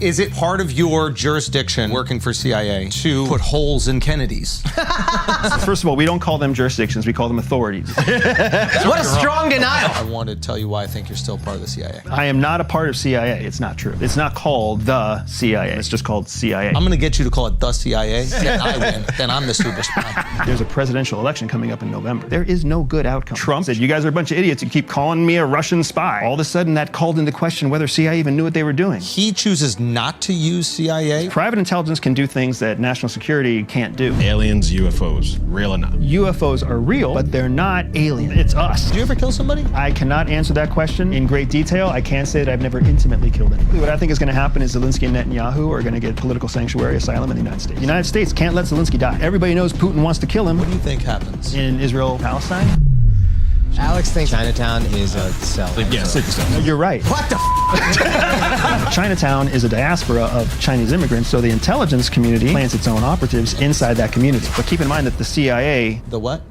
Is it part of your jurisdiction working for CIA to put holes in Kennedys? First of all, we don't call them jurisdictions, we call them authorities. What a strong denial. I want to tell you why I think you're still part of the CIA. I am not a part of CIA. It's not true. It's not called the CIA. It's just called CIA. I'm going to get you to call it the CIA, and I win. Then I'm the super spy. There's a presidential election coming up in November. There is no good outcome. Trump said, you guys are a bunch of idiots. You keep calling me a Russian spy. All of a sudden, that called into question whether CIA even knew what they were doing. He chooses not to use CIA. Private intelligence can do things that national security can't do. Aliens, UFOs, real or not? UFOs are real, but they're not alien. It's us. Did you ever kill somebody? I cannot answer that question in great detail. I can say that I've never intimately killed anyone. What I think is going to happen is Zelensky and Netanyahu are going to get political sanctuary asylum in the United States. The United States can't let Zelensky die. Everybody knows Putin wants to kill him. What do you think happens? In Israel Palestine? Alex thinks Chinatown is a cell. Yes, it's a You're right. What the Chinatown is a diaspora of Chinese immigrants, so the intelligence community plants its own operatives inside that community. But keep in mind that the CIA... The what?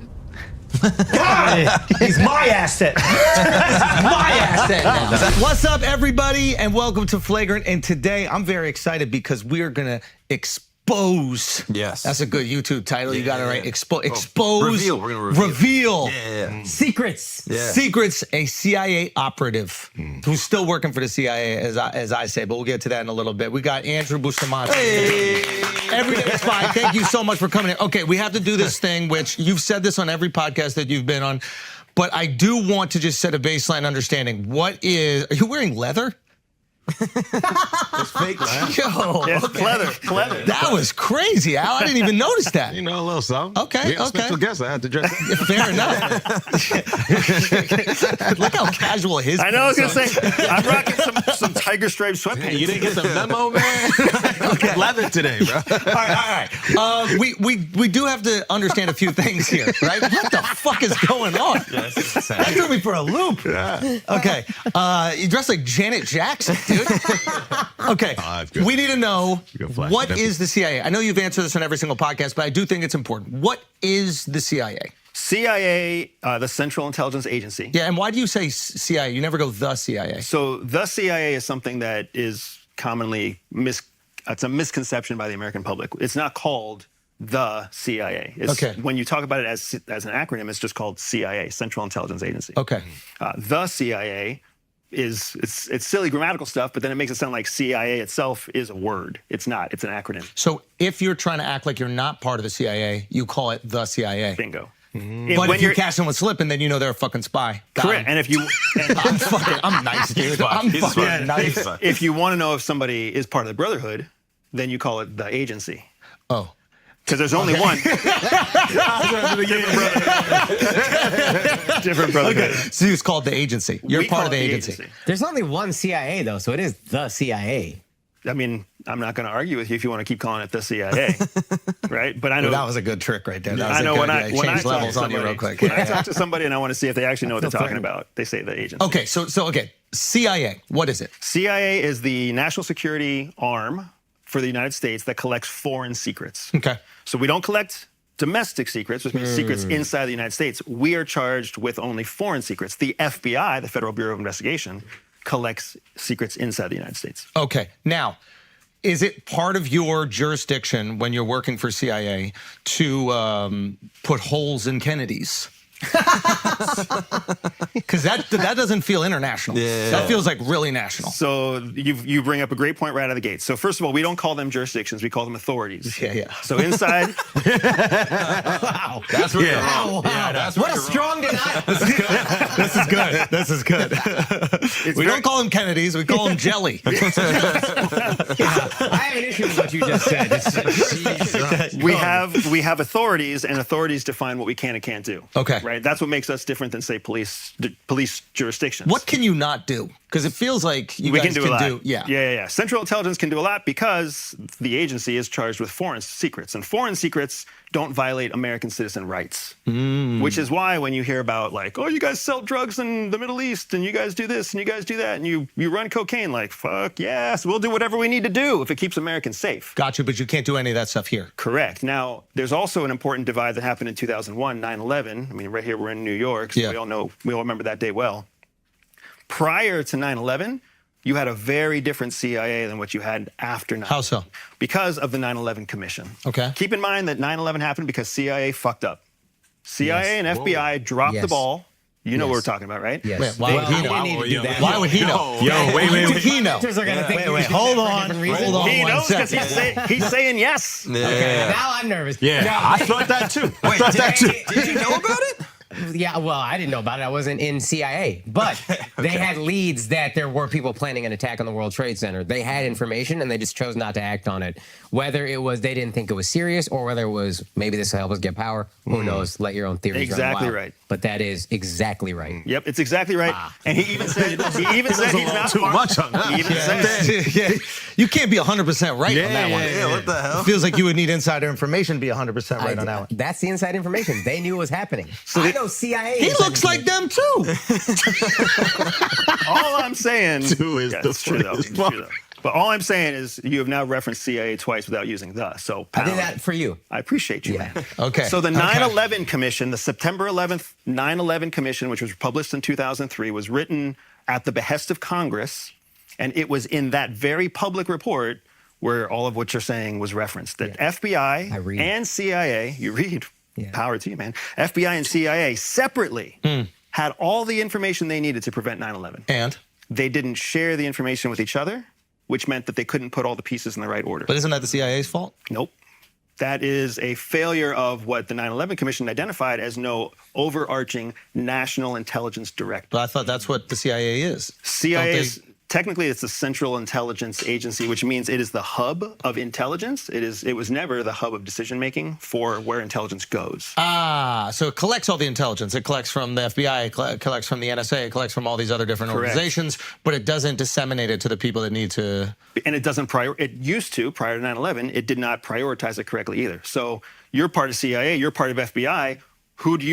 He's my asset. My asset now. What's up, everybody, and welcome to Flagrant. And today, I'm very excited because we are going to expose. Yes. That's a good YouTube title. You got it right. Expose. Reveal. We're going to reveal. Yeah. Secrets. Yeah. Secrets. A CIA operative who's still working for the CIA, as I say, but we'll get to that in a little bit. We got Andrew Bustamante. Hey. Everyday Spy. Thank you so much for coming in. Okay, we have to do this thing, which you've said this on every podcast that you've been on, but I do want to just set a baseline understanding. Are you wearing leather? It's fake, man. Yo, Yes, okay. clever. That was crazy, Al. I didn't even notice that. You know, a little something. Okay, We got okay. special guests. I had to dress up. Fair enough. Look how casual his. I know, I was going to pants are. say, I'm rocking some tiger stripe sweatpants. Hey, you didn't get the memo, man? Okay. Leather today, bro. All right. We do have to understand a few things here, right? What the fuck is going on? That threw me for a loop. Yeah. Okay. You dress like Janet Jackson, dude. Okay. that's good. We need to know, Good flash. what is the CIA? I know you've answered this on every single podcast, but I do think it's important. What is the CIA? CIA, the Central Intelligence Agency. Yeah, and why do you say CIA? You never go the CIA. So the CIA is something that is commonly it's a misconception by the American public. It's not called the CIA. Okay. When you talk about it as an acronym, it's just called CIA, Central Intelligence Agency. Okay. The CIA it's silly grammatical stuff, but then it makes it sound like CIA itself is a word. It's not. It's an acronym. So if you're trying to act like you're not part of the CIA, you call it the CIA. Bingo. But if you catch someone slipping, then you know they're a fucking spy. Got Correct. him. And if you I'm nice, dude. I'm He's fucking smart. nice. He's smart. if you want to know if somebody is part of the Brotherhood, then you call it the agency. Oh. Because there's only one. Different Brotherhood. Okay. So it's called the agency. You're We part call of the it agency. There's only one CIA, though, so it is the CIA. I mean, I'm not going to argue with you if you want to keep calling it the CIA, right? But I know That was a good trick right there. That was I know a good, when I changed talk levels to on you real somebody, quick. when I talk to somebody and I want to see if they actually know what they're talking threatened. about, they say the agency. Okay, so CIA, what is it? CIA is the national security arm for the United States that collects foreign secrets. Okay. So we don't collect domestic secrets, which means secrets inside the United States. We are charged with only foreign secrets. The FBI, the Federal Bureau of Investigation, collects secrets inside the United States. Okay. Now, is it part of your jurisdiction when you're working for CIA to put holes in Kennedys? Because that doesn't feel international. Yeah. That feels like really national. So you bring up a great point right out of the gate. So first of all, we don't call them jurisdictions, we call them authorities. Yeah. So inside, Wow. That's where you're Wow. wrong. Yeah, that's What where a you're strong denial. This is good. This is good. We don't call them Kennedys. We call them jelly. I have an issue with what you just said. we have authorities, and authorities define what we can and can't do. Okay. Right? That's what makes us different than, say, police jurisdictions. What can you not do? Because it feels like you we guys can do a lot. Yeah. Central Intelligence can do a lot because the agency is charged with foreign secrets, and foreign secrets don't violate American citizen rights. Which is why when you hear about like, oh, you guys sell drugs in the Middle East, and you guys do this, and you guys do that, and you run cocaine, like, fuck yes, we'll do whatever we need to do if it keeps Americans safe. Got you, but you can't do any of that stuff here. Correct. Now, there's also an important divide that happened in 2001, 9/11. I mean, right here we're in New York, so Yeah. we all remember that day well. Prior to 9/11, you had a very different CIA than what you had after 9/11. How so? Because of the 9/11 Commission. Okay. Keep in mind that 9/11 happened because CIA fucked up. CIA and FBI dropped the ball. You know what we're talking about, right? Yes. Wait, why would he know? need to do that. Why would he know? Yo, wait. Why would he know? Are gonna think Wait, hold on. Hold on He one knows because second. he's saying yes. Okay, now I'm nervous. Yeah, No, I thought that too. I thought that too. Did you know about it? Yeah, well, I didn't know about it. I wasn't in CIA. But they had leads that there were people planning an attack on the World Trade Center. They had information and they just chose not to act on it. Whether it was they didn't think it was serious or whether it was maybe this will help us get power, who knows? Let your own theories run Exactly wild. right. But that is exactly right. Yep, it's exactly right. And he even said he's not Too smart. much on that. He even said Yeah, you can't be 100% right on that one. Yeah, what the hell? It feels like you would need insider information to be 100% right on that one. That's the inside information. They knew what was happening. I know CIA. He inside looks like information. them too. all I'm saying. Two is the it's true though. funniest It's true though. But all I'm saying is you have now referenced CIA twice without using the. So I did pound. that for you. I appreciate you, man. Okay. So the 9/11 Commission, the September 11th 9/11 Commission, which was published in 2003, was written at the behest of Congress, and it was in that very public report where all of what you're saying was referenced. That I FBI read. and CIA, you read, Yeah. power to you, man. FBI and CIA separately had all the information they needed to prevent 9/11. And? They didn't share the information with each other, which meant that they couldn't put all the pieces in the right order. But isn't that the CIA's fault? Nope. That is a failure of what the 9/11 Commission identified as no overarching national intelligence directive. But I thought that's what the CIA is. CIA Don't they- is technically it's the Central Intelligence Agency, which means it is the hub of intelligence. It was never the hub of decision making for where intelligence goes. So it collects all the intelligence. It collects from the FBI, it collects from the NSA, it collects from all these other different Correct. organizations, but it doesn't disseminate it to the people that need to. And it doesn't it used to prior to 9/11, it did not prioritize it correctly either. So you're part of CIA, you're part of FBI. Who do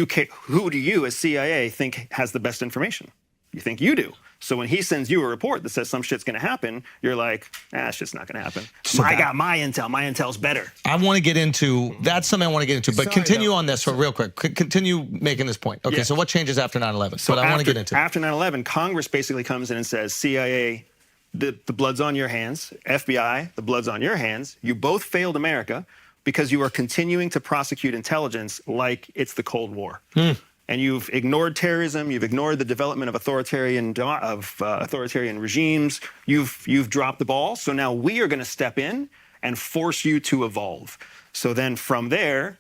you as CIA think has the best information? You think you do. So when he sends you a report that says some shit's going to happen, you're like, that shit's not going to happen. I got my intel. My intel's better. I want to get into, that's something I want to get into, but Sorry, continue though. on this for real quick. Continue making this point. Okay, Yeah. so what changes after 9/11? So But I want to get into it. After 9/11, Congress basically comes in and says, CIA, the blood's on your hands. FBI, the blood's on your hands. You both failed America because you are continuing to prosecute intelligence like it's the Cold War. And you've ignored terrorism. You've ignored the development of authoritarian regimes. You've dropped the ball. So now we are going to step in and force you to evolve. So then from there,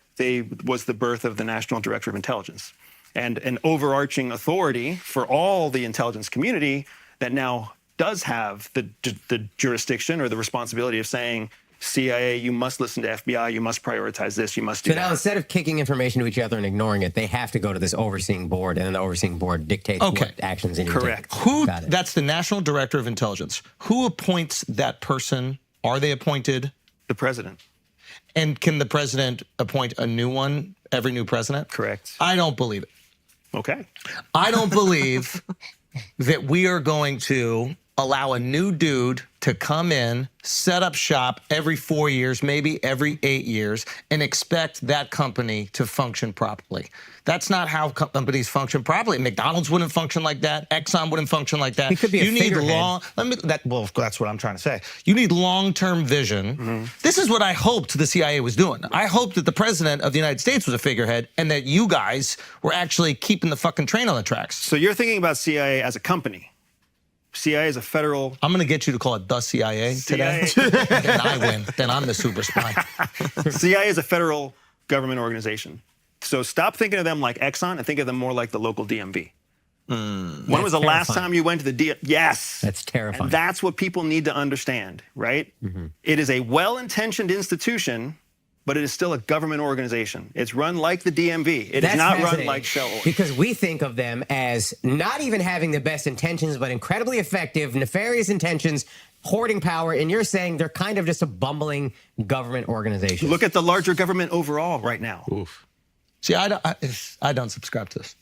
was the birth of the National Director of Intelligence and an overarching authority for all the intelligence community that now does have the jurisdiction or the responsibility of saying, CIA, you must listen to FBI, you must prioritize this, you must do So now that. instead of kicking information to each other and ignoring it, they have to go to this overseeing board, and then the overseeing board dictates what actions they need Correct. to take. Who? Got it. That's the National Director of Intelligence. Who appoints that person? Are they appointed? The president. And can the president appoint a new one, every new president? Correct. I don't believe it. Okay. I don't believe that we are going to allow a new dude to come in, set up shop every 4 years, maybe every 8 years, and expect that company to function properly. That's not how companies function properly. McDonald's wouldn't function like that. Exxon wouldn't function like that. He could be a you need figurehead. well, that's what I'm trying to say. You need long-term vision. This is what I hoped the CIA was doing. I hoped that the president of the United States was a figurehead and that you guys were actually keeping the fucking train on the tracks. So you're thinking about CIA as a company. CIA is a federal. I'm going to get you to call it the CIA today. Then I win. Then I'm the super spy. CIA is a federal government organization. So stop thinking of them like Exxon and think of them more like the local DMV. When was the last terrifying. time you went to the Yes. That's terrifying. And that's what people need to understand, right? It is a well-intentioned institution, but it is still a government organization. It's run like the DMV. It is That's not run fascinating, like Shell Oil. because we think of them as not even having the best intentions, but incredibly effective, nefarious intentions, hoarding power, and you're saying they're kind of just a bumbling government organization. Look at the larger government overall right now. See, I don't subscribe to this.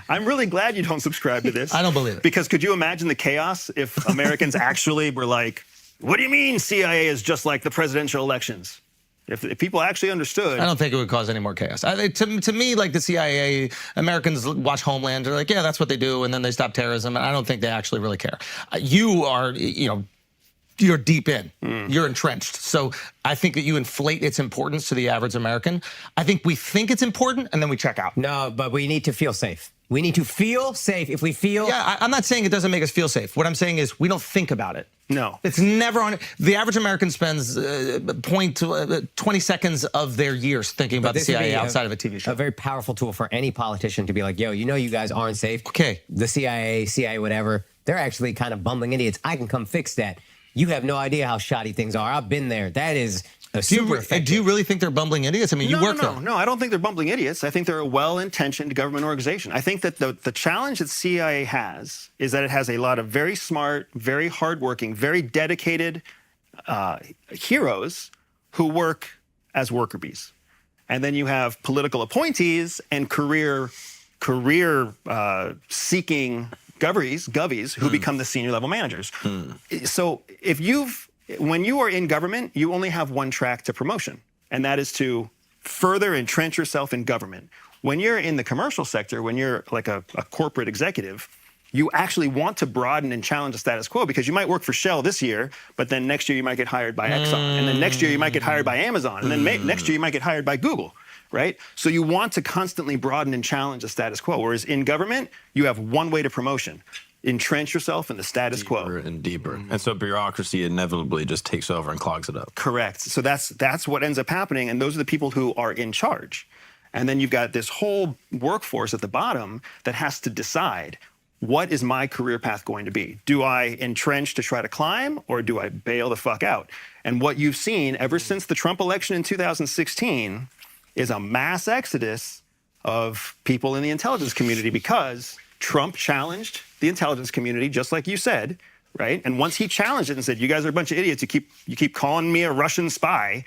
I'm really glad you don't subscribe to this. I don't believe it. Because could you imagine the chaos if Americans actually were like, what do you mean CIA is just like the presidential elections? If people actually understood. I don't think it would cause any more chaos. To me, like the CIA, Americans watch Homeland. They're like, yeah, that's what they do, and then they stop terrorism. And I don't think they actually really care. You are, you're deep in. You're entrenched. So I think that you inflate its importance to the average American. I think we think it's important, and then we check out. No, but we need to feel safe. We need to feel safe. If we feel... Yeah, I'm not saying it doesn't make us feel safe. What I'm saying is we don't think about it. No. It's never on. The average American spends 20 seconds of their years thinking about the CIA outside of a TV show. A very powerful tool for any politician to be like, yo, you guys aren't safe. Okay. The CIA, whatever, they're actually kind of bumbling idiots. I can come fix that. You have no idea how shoddy things are. I've been there. That is... super effective. Do you really think they're bumbling idiots? I mean, you work there. No, I don't think they're bumbling idiots. I think they're a well-intentioned government organization. I think that the challenge that CIA has is that it has a lot of very smart, very hardworking, very dedicated heroes who work as worker bees. And then you have political appointees and career-seeking govies who become the senior level managers. So when you are in government, you only have one track to promotion, and that is to further entrench yourself in government. When you're in the commercial sector, when you're like a corporate executive, you actually want to broaden and challenge the status quo, because you might work for Shell this year, but then next year you might get hired by Exxon, and then next year you might get hired by Amazon, and then next year you might get hired by Google, right? So you want to constantly broaden and challenge the status quo, whereas in government, you have one way to promotion. Entrench yourself in the status quo. Deeper and deeper. And so bureaucracy inevitably just takes over and clogs it up. Correct. So that's what ends up happening, and those are the people who are in charge. And then you've got this whole workforce at the bottom that has to decide, what is my career path going to be? Do I entrench to try to climb, or do I bail the fuck out? And what you've seen ever since the Trump election in 2016 is a mass exodus of people in the intelligence community, because Trump challenged the intelligence community, just like you said, right? And once he challenged it and said, you guys are a bunch of idiots, you keep calling me a Russian spy,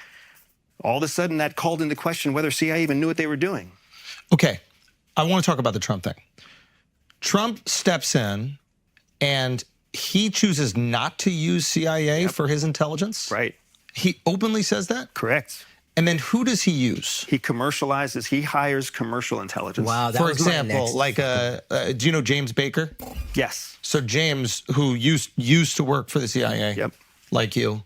all of a sudden that called into question whether CIA even knew what they were doing. Okay, I want to talk about the Trump thing. Trump steps in and he chooses not to use CIA for his intelligence. Right. He openly says that? Correct. And then who does he use? He commercializes, he hires commercial intelligence. Wow, that For was my example, next. like, do you know James Baker? Yes. So James, who used to work for the CIA, Yep. like you,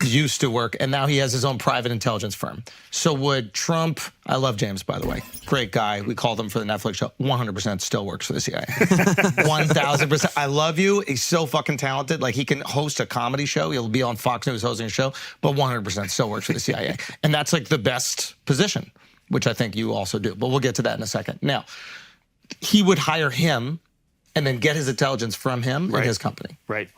used to work, and now he has his own private intelligence firm. So would Trump, I love James, by the way, great guy. We called him for the Netflix show, 100% still works for the CIA. 1,000%. I love you. He's so fucking talented. Like, he can host a comedy show. He'll be on Fox News hosting a show, but 100% still works for the CIA. And that's like the best position, which I think you also do. But we'll get to that in a second. Now, he would hire him and then get his intelligence from him in his company. Right.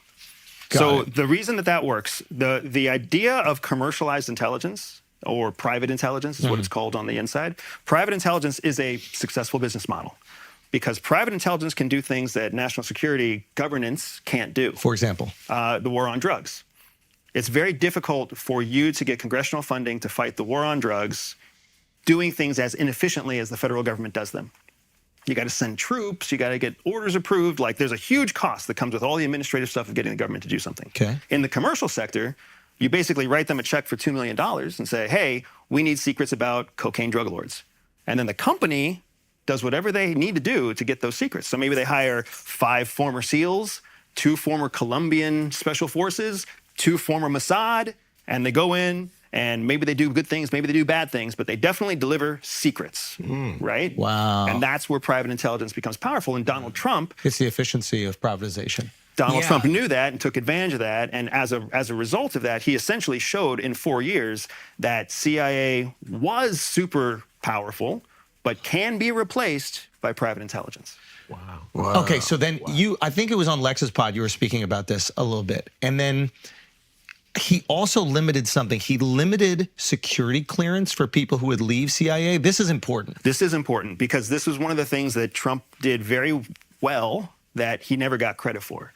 Got So it. the reason that works, the idea of commercialized intelligence, or private intelligence is what it's called on the inside. Private intelligence is a successful business model, because private intelligence can do things that national security governance can't do. For example? The war on drugs. It's very difficult for you to get congressional funding to fight the war on drugs doing things as inefficiently as the federal government does them. You got to send troops, you got to get orders approved. Like, there's a huge cost that comes with all the administrative stuff of getting the government to do something. Okay. In the commercial sector, you basically write them a check for $2 million and say, hey, we need secrets about cocaine drug lords. And then the company does whatever they need to do to get those secrets. So maybe they hire 5 former SEALs, 2 former Colombian Special Forces, 2 former Mossad, and they go in, and maybe they do good things, maybe they do bad things, but they definitely deliver secrets, right? Wow. And that's where private intelligence becomes powerful. And Donald Trump, It's the efficiency of privatization. Donald Yeah. Trump knew that and took advantage of that. And as a result of that, he essentially showed in 4 years that CIA was super powerful, but can be replaced by private intelligence. Wow. Okay, so then I think it was on Lex's pod, you were speaking about this a little bit. And then he also limited something. He limited security clearance for people who would leave CIA. This is important. This is important because this was one of the things that Trump did very well that he never got credit for.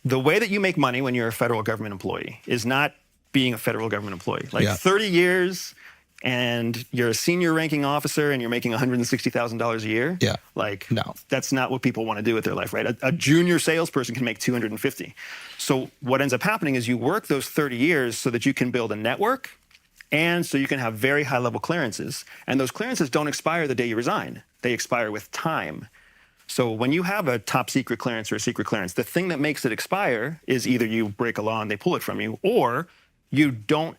The way that you make money when you're a federal government employee is not being a federal government employee. Like 30 years and you're a senior ranking officer and you're making $160,000 a year. Yeah. Like, No. that's not what people want to do with their life, right? A junior salesperson can make $250,000. So what ends up happening is you work those 30 years so that you can build a network And so you can have very high level clearances. And those clearances don't expire the day you resign. They expire with time. So when you have a top secret clearance or a secret clearance, the thing that makes it expire is either you break a law and they pull it from you, or you don't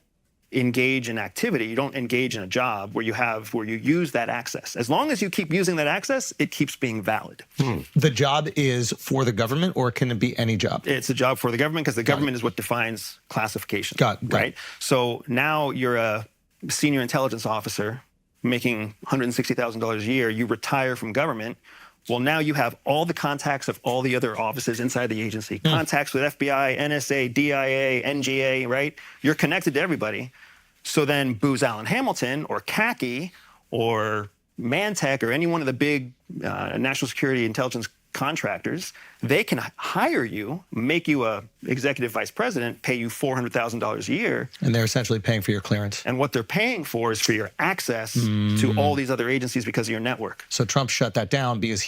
engage in activity, you don't engage in a job where you use that access. As long as you keep using that access, it keeps being valid. The job is for the government, or can it be any job? It's a job for the government because the government is what defines classification. Got it. Right? So now you're a senior intelligence officer making $160,000 a year, you retire from government. Well, now you have all the contacts of all the other offices inside the agency, contacts with FBI, NSA, DIA, NGA, right? You're connected to everybody. So then Booz Allen Hamilton or CACI or Mantech or any one of the big national security intelligence contractors, they can hire you, make you a executive vice president, pay you $400,000 a year. And they're essentially paying for your clearance. And what they're paying for is for your access to all these other agencies because of your network. So Trump shut that down because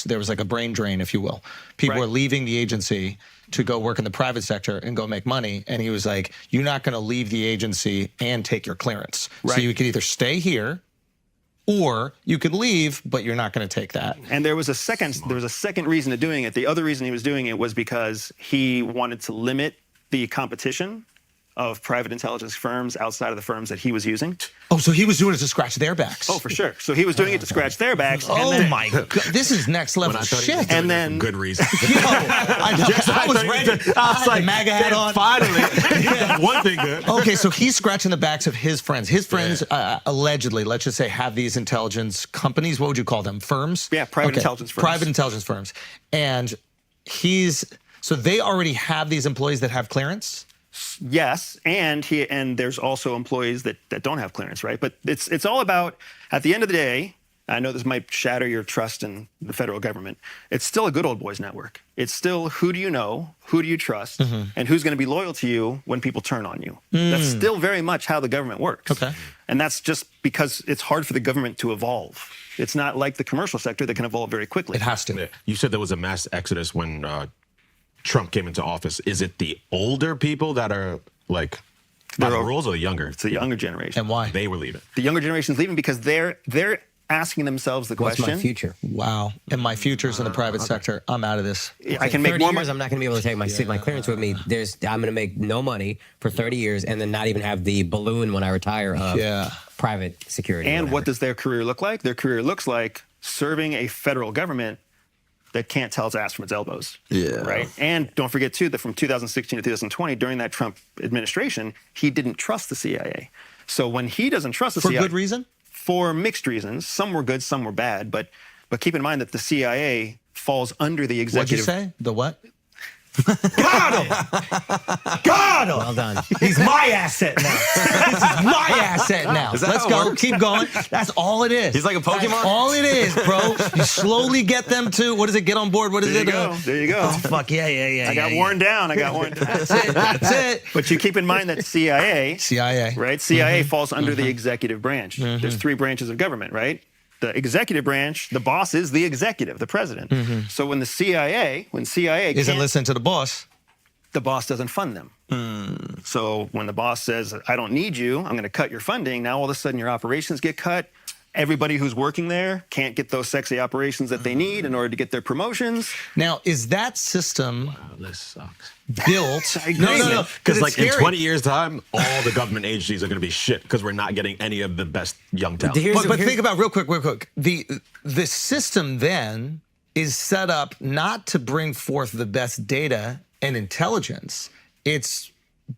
there was like a brain drain, if you will. People were leaving the agency to go work in the private sector and go make money. And he was like, you're not going to leave the agency and take your clearance. So you could either stay here, or you could leave, but you're not going to take that. And there was a second reason to doing it. The other reason he was doing it was because he wanted to limit the competition of private intelligence firms outside of the firms that he was using. Oh, so he was doing it to scratch their backs. Oh, for sure. So he was doing it to scratch their backs. Oh my God, this is next level shit. And then good reason. I was ready. I was like, MAGA hat on. Finally, one thing good. Okay, so he's scratching the backs of his friends. His friends allegedly, let's just say, have these intelligence companies. What would you call them? Firms? Yeah, private intelligence firms. Private intelligence firms. And so they already have these employees that have clearance? Yes, and there's also employees that don't have clearance, right? But it's all about, at the end of the day, I know this might shatter your trust in the federal government. It's still a good old boys network. It's still who do you know, who do you trust, and who's going to be loyal to you when people turn on you. That's still very much how the government works. Okay. And that's just because it's hard for the government to evolve. It's not like the commercial sector that can evolve very quickly. It has to. You said there was a mass exodus when Trump came into office. Is it the older people that are like by the rules, or the younger? It's the younger generation. And why? They were leaving. The younger generation's leaving because they're asking themselves the What's question. my future? Wow. And my future's in the private sector. I'm out of this. I can make 30 more years, money. I'm not going to be able to take my clearance with me. I'm going to make no money for 30 years and then not even have the balloon when I retire of private security. And what does their career look like? Their career looks like serving a federal government that can't tell its ass from its elbows. Yeah. Right? And don't forget, too, that from 2016 to 2020, during that Trump administration, he didn't trust the CIA. So when he doesn't trust the CIA... For good reason? For mixed reasons. Some were good, some were bad. But keep in mind that the CIA falls under the executive... What'd you say? The what? Got him! Got him! Well done. He's my asset now. This is my asset now. Is that Let's how it go. works? Keep going. That's all it is. He's like a Pokemon? That's all it is, bro. You slowly get them to, what is it, get on board? What is There it? you go. There you go. Oh, fuck, yeah. I got worn down. That's it. That's it. But you keep in mind that CIA, CIA. right? CIA falls under the executive branch. There's three branches of government, right? The executive branch, the boss is the executive, the president. So when CIA Isn't can't, listening to the boss. the boss doesn't fund them. So when the boss says, I don't need you, I'm going to cut your funding, now all of a sudden your operations get cut. Everybody who's working there can't get those sexy operations that they need in order to get their promotions. Now, is that system This sucks. built? No. Because like in 20 years' time, all the government agencies are going to be shit because we're not getting any of the best young talent. But think about real quick. The system then is set up not to bring forth the best data and intelligence. It's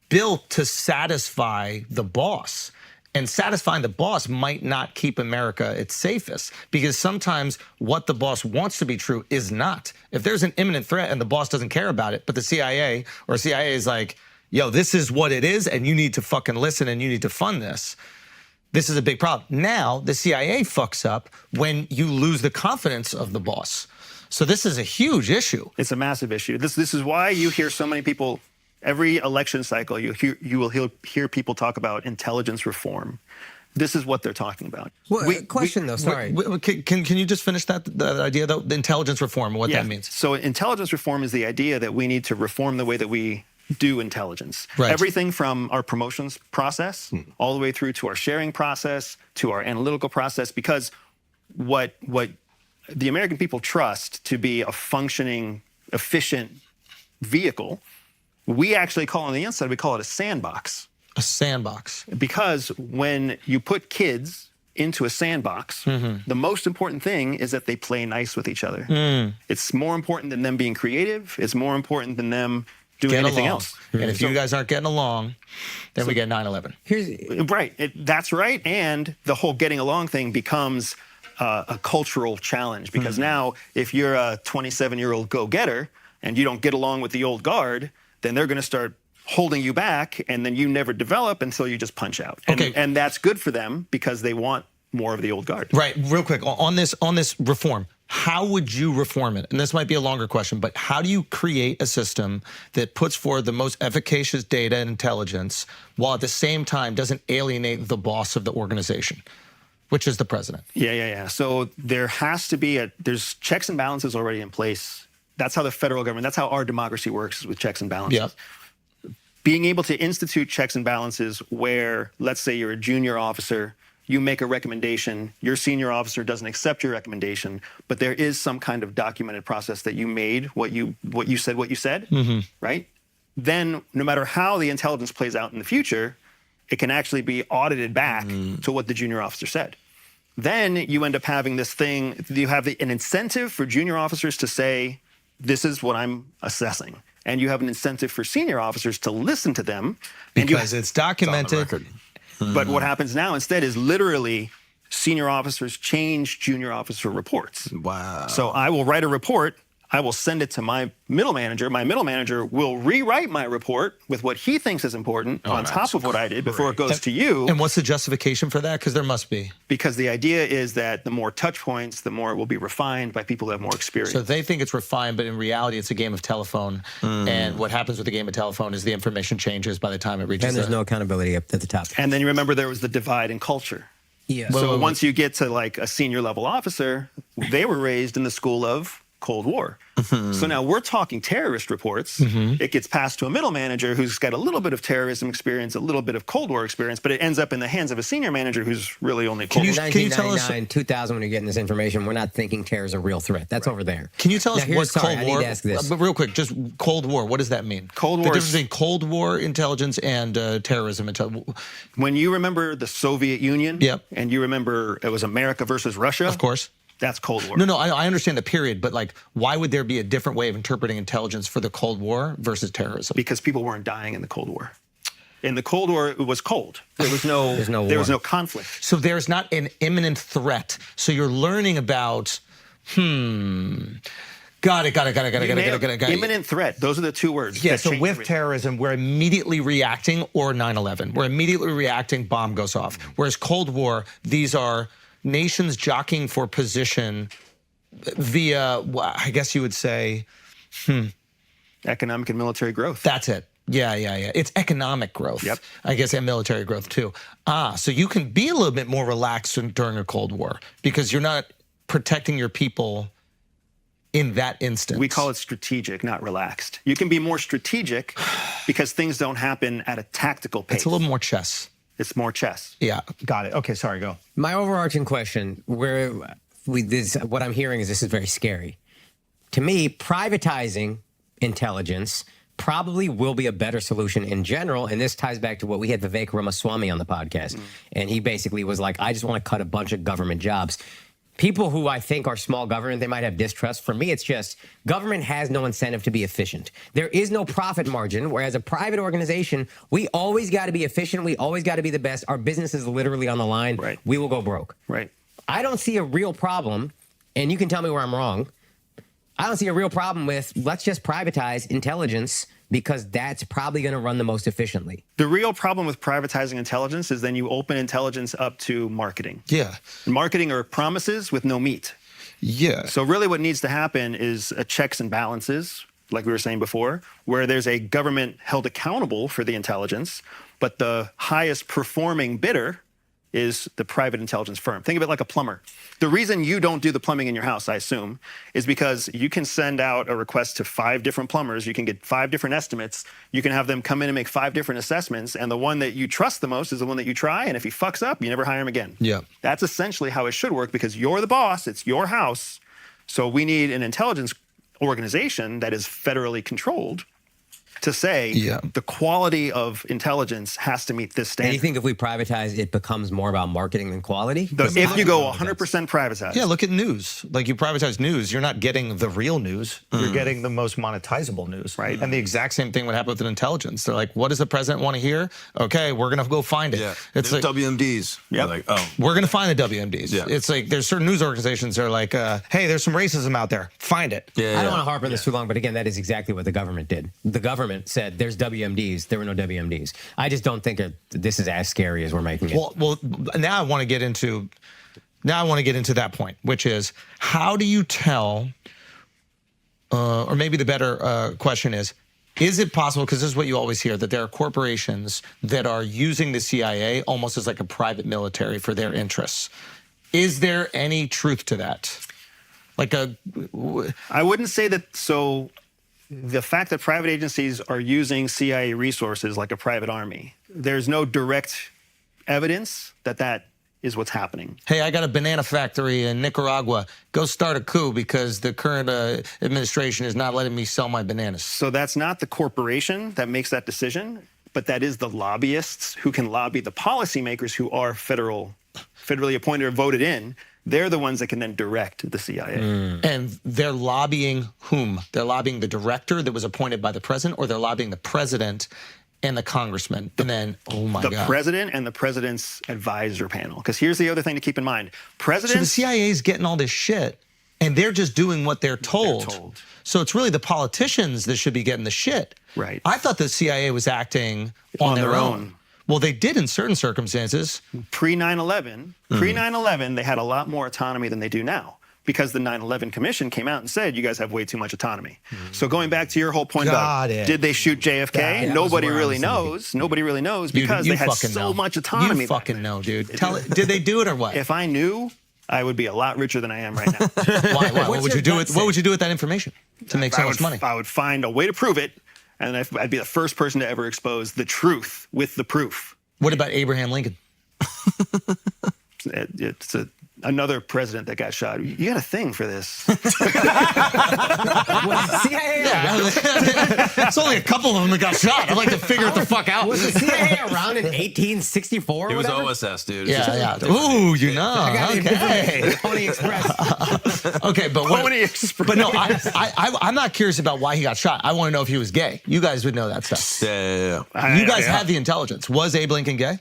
built to satisfy the boss. And satisfying the boss might not keep America its safest, because sometimes what the boss wants to be true is not. If there's an imminent threat and the boss doesn't care about it, but the CIA is like, yo, this is what it is, and you need to fucking listen and you need to fund this. This is a big problem. Now, the CIA fucks up when you lose the confidence of the boss. So this is a huge issue. It's a massive issue. This is why you hear so many people, every election cycle, you will hear people talk about intelligence reform. This is what they're talking about. Sorry. Can you just finish that idea, though? The intelligence reform, what that means. So intelligence reform is the idea that we need to reform the way that we do intelligence. Right. Everything from our promotions process all the way through to our sharing process, to our analytical process, because what the American people trust to be a functioning, efficient vehicle, we actually call on the inside, we call it a sandbox. A sandbox. Because when you put kids into a sandbox, the most important thing is that they play nice with each other. It's more important than them being creative. It's more important than them doing Get anything along. else. And if you guys aren't getting along, then we get 9/11. Right, that's right. And the whole getting along thing becomes a cultural challenge, because now if you're a 27-year-old go-getter and you don't get along with the old guard, then they're going to start holding you back, and then you never develop until you just punch out. And that's good for them because they want more of the old guard. Right. Real quick on this reform, how would you reform it? And this might be a longer question, but how do you create a system that puts forward the most efficacious data and intelligence while at the same time doesn't alienate the boss of the organization, which is the president? Yeah. So there has to be there's checks and balances already in place. That's how the federal government, that's how our democracy works, is with checks and balances. Yep. Being able to institute checks and balances where, let's say you're a junior officer, you make a recommendation, your senior officer doesn't accept your recommendation, but there is some kind of documented process that you made, what you said, right? Then no matter how the intelligence plays out in the future, it can actually be audited back to what the junior officer said. Then you end up having this thing, you have an incentive for junior officers to say, this is what I'm assessing. And you have an incentive for senior officers to listen to them. Because it's documented. It's on the record. But what happens now instead is literally senior officers change junior officer reports. Wow. So I will write a report, I will send it to my middle manager. My middle manager will rewrite my report with what he thinks is important on top of what I did before it goes to you. And what's the justification for that? Because there must be. Because the idea is that the more touch points, the more it will be refined by people who have more experience. So they think it's refined, but in reality, it's a game of telephone. And what happens with the game of telephone is the information changes by the time it reaches. And there's no accountability up at the top. And then you remember there was the divide in culture. Yeah. So once you get to like a senior level officer, they were raised in the school of Cold War. So now we're talking terrorist reports. It gets passed to a middle manager who's got a little bit of terrorism experience, a little bit of Cold War experience, but it ends up in the hands of a senior manager who's really only Cold War. Can you tell us? 1999, 2000, when you're getting this information, we're not thinking terror is a real threat. That's over there. Can you tell us Now, what's sorry, Cold I War? need to ask this. But real quick, just Cold War. What does that mean? Cold The War difference is- between Cold War intelligence and terrorism intelligence. When you remember the Soviet Union, Yep. and you remember it was America versus Russia, Of course. that's Cold War. No, I understand the period, but like, why would there be a different way of interpreting intelligence for the Cold War versus terrorism? Because people weren't dying in the Cold War. In the Cold War, it was cold. There was no, there was no conflict. So there's not an imminent threat. So you're learning about, Got it. Imminent threat. Those are the two words. Yeah, that so change with everything. terrorism, we're immediately reacting, or 9/11. We're immediately reacting, bomb goes off. Whereas Cold War, these are nations jockeying for position via, I guess you would say, Economic and military growth. that's it. Yeah. It's economic growth. Yep. I guess, and military growth too. So you can be a little bit more relaxed during a Cold War because you're not protecting your people in that instance. We call it strategic, not relaxed. You can be more strategic because things don't happen at a tactical pace. It's a little more chess. It's more chess. Yeah, got it. Okay, sorry, go. My overarching question, what I'm hearing is this is very scary. To me, privatizing intelligence probably will be a better solution in general. And this ties back to what we had Vivek Ramaswamy on the podcast. And he basically was like, I just want to cut a bunch of government jobs. People who I think are small government, they might have distrust. For me, it's just government has no incentive to be efficient. There is no profit margin, whereas a private organization, we always got to be efficient. We always got to be the best. Our business is literally on the line. Right. We will go broke. Right. I don't see a real problem, and you can tell me where I'm wrong. I don't see a real problem with let's just privatize intelligence because that's probably going to run the most efficiently. The real problem with privatizing intelligence is then you open intelligence up to marketing. Yeah. Marketing are promises with no meat. Yeah. So really what needs to happen is a checks and balances, like we were saying before, where there's a government held accountable for the intelligence, but the highest performing bidder is the private intelligence firm. Think of it like a plumber. The reason you don't do the plumbing in your house, I assume, is because you can send out a request to 5 different plumbers. You can get 5 different estimates. You can have them come in and make 5 different assessments. And the one that you trust the most is the one that you try. And if he fucks up, you never hire him again. Yeah. That's essentially how it should work because you're the boss. It's your house. So we need an intelligence organization that is federally controlled to say the quality of intelligence has to meet this standard. And you think if we privatize, it becomes more about marketing than quality? If you go 100% privatized. Yeah, look at news. Like you privatize news, you're not getting the real news. You're getting the most monetizable news. Right. And the exact same thing would happen with an intelligence. They're like, what does the president want to hear? Okay, we're going to go find it. Yeah. It's There's like, WMDs. Yep. Like, oh. we're going to find the WMDs. Yeah. It's like there's certain news organizations that are like, hey, there's some racism out there. Find it. Yeah. I don't want to harp on this too long, but again, that is exactly what the government did. The government said there's WMDs. There were no WMDs. I just don't think this is as scary as we're making it. Well, now I want to get into that point, which is how do you tell, or maybe the better question is it possible, because this is what you always hear, that there are corporations that are using the CIA almost as like a private military for their interests. Is there any truth to that? I wouldn't say that. So the fact that private agencies are using CIA resources like a private army, there's no direct evidence that that is what's happening. Hey, I got a banana factory in Nicaragua. Go start a coup because the current administration is not letting me sell my bananas. So that's not the corporation that makes that decision, but that is the lobbyists who can lobby the policymakers who are federally appointed or voted in. They're the ones that can then direct the CIA. And they're lobbying whom? They're lobbying the director that was appointed by the president, or they're lobbying the president and the congressman? And then, oh my God. The president and the president's advisor panel. Because here's the other thing to keep in mind. So the CIA is getting all this shit, and they're just doing what they're told. So it's really the politicians that should be getting the shit. Right. I thought the CIA was acting on their own. Well, they did in certain circumstances. Pre-9/11, they had a lot more autonomy than they do now because the 9/11 Commission came out and said, you guys have way too much autonomy. So going back to your whole point about did they shoot JFK? Nobody really knows. Nobody really knows because they had so much autonomy. You fucking know, dude. Did they do it or what? If I knew, I would be a lot richer than I am right now. Why? What would you do with that information to make so much money? I would find a way to prove it. And I'd be the first person to ever expose the truth with the proof. What about Abraham Lincoln? It's another president that got shot. You got a thing for this. CIA? It's only a couple of them that got shot. I'd like to figure it the fuck out. Was the CIA around in 1864 or It was whatever? OSS, dude. Yeah. Ooh, you know. I got Okay. Pony Express. Okay, but Pony Express. But no, I'm not curious about why he got shot. I want to know if he was gay. You guys would know that stuff. Yeah. You guys have the intelligence. Was Abe Lincoln gay?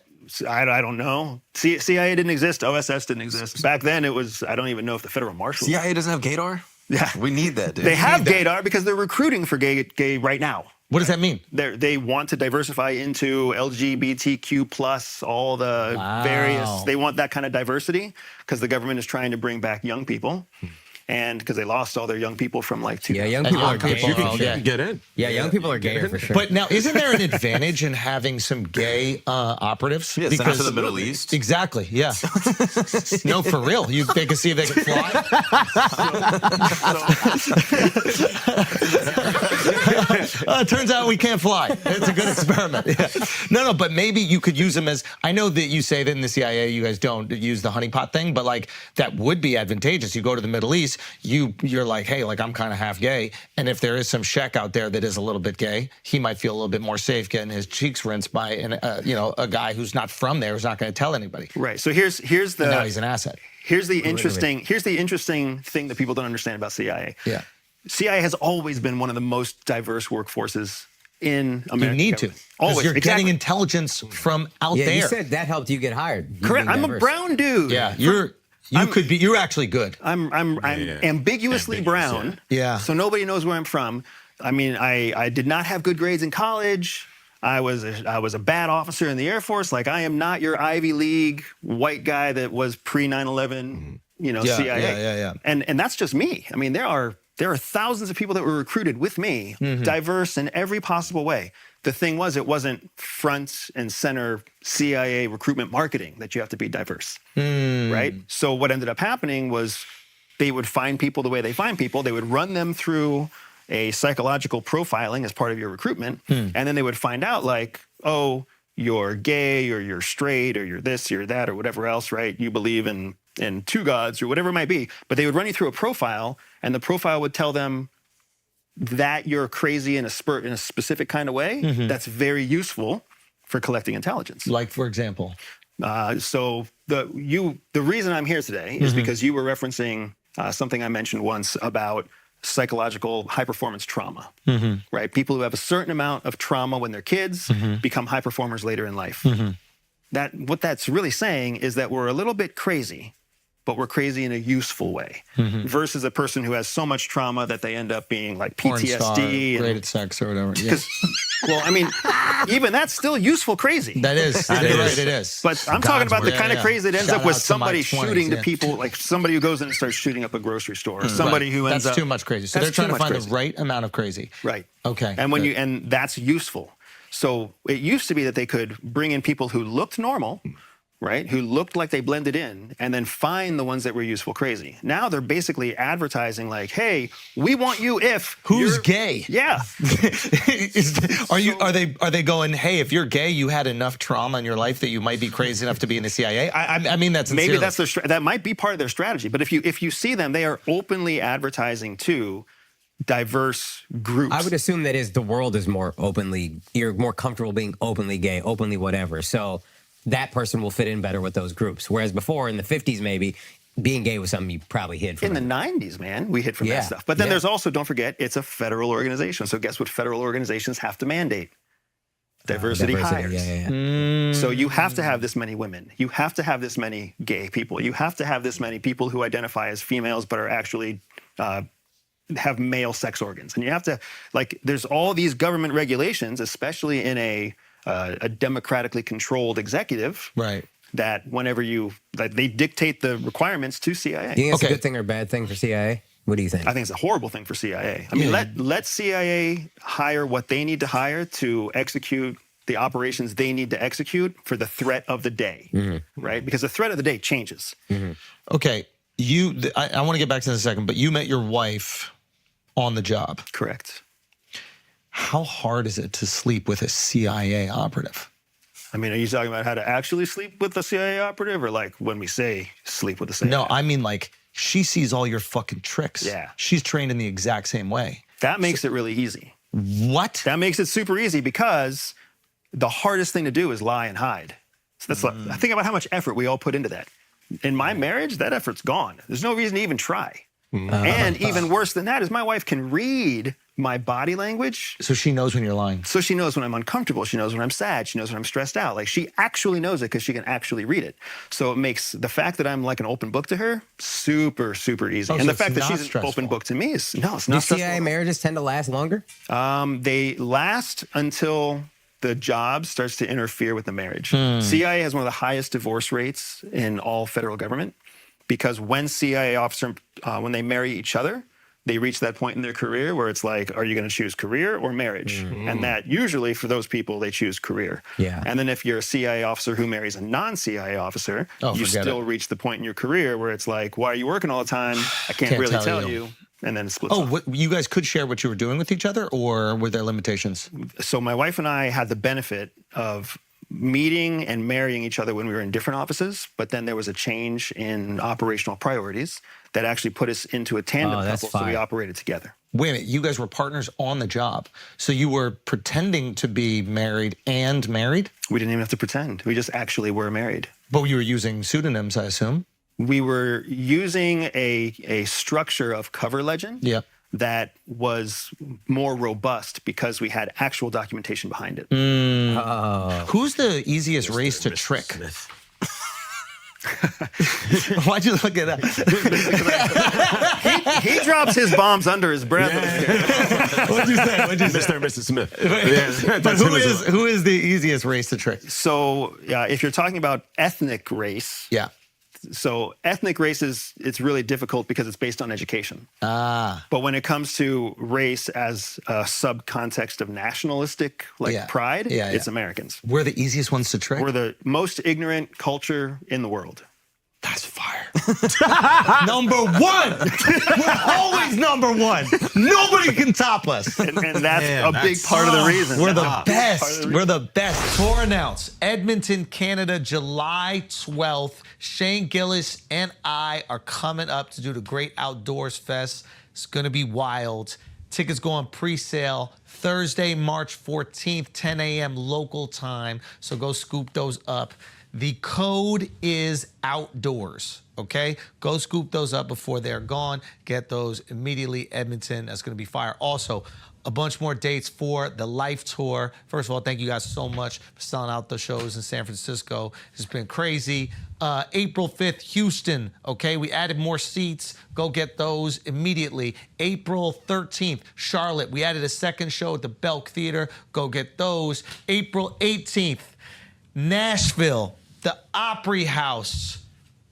I don't know. CIA didn't exist. OSS didn't exist. Back then, it was, I don't even know if the federal marshal. CIA doesn't have gaydar? Yeah. We need that, dude. They have gaydar because they're recruiting for gay right now. What does that mean? They want to diversify into LGBTQ plus, all the various, they want that kind of diversity because the government is trying to bring back young people. And because they lost all their young people from like two. Yeah, young people are gay. You You can get in. Yeah, young people are gayer for sure. But now, isn't there an advantage in having some gay operatives? Yeah, send us to the Middle East. Exactly. Yeah. No, for real. They can see if they can fly. It turns out we can't fly. It's a good experiment. Yeah. No, but maybe you could use them as. I know that you say that in the CIA you guys don't use the honeypot thing, but like that would be advantageous. You go to the Middle East, you're like, hey, like I'm kind of half gay, and if there is some Sheik out there that is a little bit gay, he might feel a little bit more safe getting his cheeks rinsed by a guy who's not from there, who's not going to tell anybody. Right. So here's the. And now he's an asset. Here's the interesting thing that people don't understand about CIA. Yeah. CIA has always been one of the most diverse workforces in America. You need to. Always. You're getting intelligence from out there. You said that helped you get hired. Correct. I'm a brown dude. Yeah. You're actually good. I'm ambiguously brown. Yeah. So nobody knows where I'm from. I mean, I did not have good grades in college. I was a bad officer in the Air Force. Like, I am not your Ivy League white guy that was pre 9/11, CIA. Yeah. And that's just me. I mean, there are There are thousands of people that were recruited with me, diverse in every possible way. The thing was, it wasn't front and center CIA recruitment marketing that you have to be diverse, right? So what ended up happening was they would find people the way they find people. They would run them through a psychological profiling as part of your recruitment. And then they would find out like, oh, you're gay or you're straight or you're this, you're that, or whatever else, right? You believe in two gods or whatever it might be. But they would run you through a profile, and the profile would tell them that you're crazy in a specific kind of way. That's very useful for collecting intelligence. Like, for example? So the reason I'm here today is because you were referencing something I mentioned once about psychological high-performance trauma, right? People who have a certain amount of trauma when they're kids become high performers later in life. What that's really saying is that we're a little bit crazy, but we're crazy in a useful way, versus a person who has so much trauma that they end up being like PTSD. Rated sex or whatever. Yeah. Well, I mean, even that's still useful crazy. That is. Right, it is. But I'm talking about the kind of crazy that ends Shout up with out to my somebody 20s, shooting to people, like somebody who goes in and starts shooting up a grocery store, or somebody who ends That's up. too much crazy. So they're That's trying too to much find crazy. the right amount of crazy. Right. Okay. And and that's useful. So it used to be that they could bring in people who looked normal, right? Who looked like they blended in, and then find the ones that were useful crazy. Now they're basically advertising like, hey, we want you if Who's you're gay? Yeah. Are they going, hey, if you're gay, you had enough trauma in your life that you might be crazy enough to be in the CIA? I mean that sincerely. Maybe that's that might be part of their strategy. But if you see them, they are openly advertising to diverse groups. I would assume that the world is more openly, you're more comfortable being openly gay, openly whatever. So that person will fit in better with those groups. Whereas before, in the 50s maybe, being gay was something you probably hid from. In the 90s, man, we hid from that stuff. But then there's also, don't forget, it's a federal organization. So guess what federal organizations have to mandate? Diversity hires. So you have to have this many women. You have to have this many gay people. You have to have this many people who identify as females but are actually have male sex organs. And you have to, like, there's all these government regulations, especially in a democratically controlled executive, right? That whenever they dictate the requirements to CIA. You think it's a good thing or a bad thing for CIA? What do you think? I think it's a horrible thing for CIA. I mean, let CIA hire what they need to hire to execute the operations they need to execute for the threat of the day, right? Because the threat of the day changes. Okay, I want to get back to this in a second, but you met your wife on the job. Correct. How hard is it to sleep with a CIA operative? I mean, are you talking about how to actually sleep with a CIA operative, or like when we say sleep with a CIA? No, I mean like she sees all your fucking tricks. Yeah. She's trained in the exact same way. That makes it really easy. What? That makes it super easy because the hardest thing to do is lie and hide. So that's like, think about how much effort we all put into that. In my marriage, that effort's gone. There's no reason to even try. And even worse than that is my wife can read my body language. So she knows when you're lying. So she knows when I'm uncomfortable. She knows when I'm sad. She knows when I'm stressed out. Like, she actually knows it because she can actually read it. So it makes the fact that I'm like an open book to her super, super easy. And so the it's fact that not she's an open stressful. book to me is, no, it's Do not CIA stressful. marriages tend to last longer? They last until the job starts to interfere with the marriage. CIA has one of the highest divorce rates in all federal government because when CIA officers, when they marry each other, they reach that point in their career where it's like, are you going to choose career or marriage? And that usually for those people, they choose career. Yeah. And then if you're a CIA officer who marries a non-CIA officer, you forget still it. reach the point in your career where it's like, why are you working all the time? I can't really tell you. And then it splits off. You guys could share what you were doing with each other, or were there limitations? So my wife and I had the benefit of meeting and marrying each other when we were in different offices, but then there was a change in operational priorities that actually put us into a tandem that's couple, so we fine. operated together. Wait a minute, you guys were partners on the job. So you were pretending to be married and married? We didn't even have to pretend. We just actually were married. But you were using pseudonyms, I assume? We were using a structure of cover legend Yeah. that was more robust because we had actual documentation behind it. Who's the easiest race to trick? Smith. Why'd you look at that? He drops his bombs under his breath. What'd you say? Mr. and Mrs. Smith. But who is the easiest race to trick? So if you're talking about ethnic race, Yeah. So ethnic races, it's really difficult because it's based on education. But when it comes to race as a sub-context of nationalistic pride, it's Americans. We're the easiest ones to trick. We're the most ignorant culture in the world. That's fire. Number one. We're always number one. Nobody can top us. And that's a big part of the reason. We're the best. We're the best. Tour announced. Edmonton, Canada, July 12th. Shane Gillis and I are coming up to do the Great Outdoors Fest. It's going to be wild. Tickets go on pre-sale Thursday, March 14th, 10 a.m. local time. So go scoop those up. The code is outdoors, okay? Go scoop those up before they're gone. Get those immediately. Edmonton, that's going to be fire. Also, a bunch more dates for the Life Tour. First of all, thank you guys so much for selling out the shows in San Francisco. It's been crazy. April 5th, Houston, okay? We added more seats. Go get those immediately. April 13th, Charlotte. We added a second show at the Belk Theater. Go get those. April 18th, Nashville, the Opry House.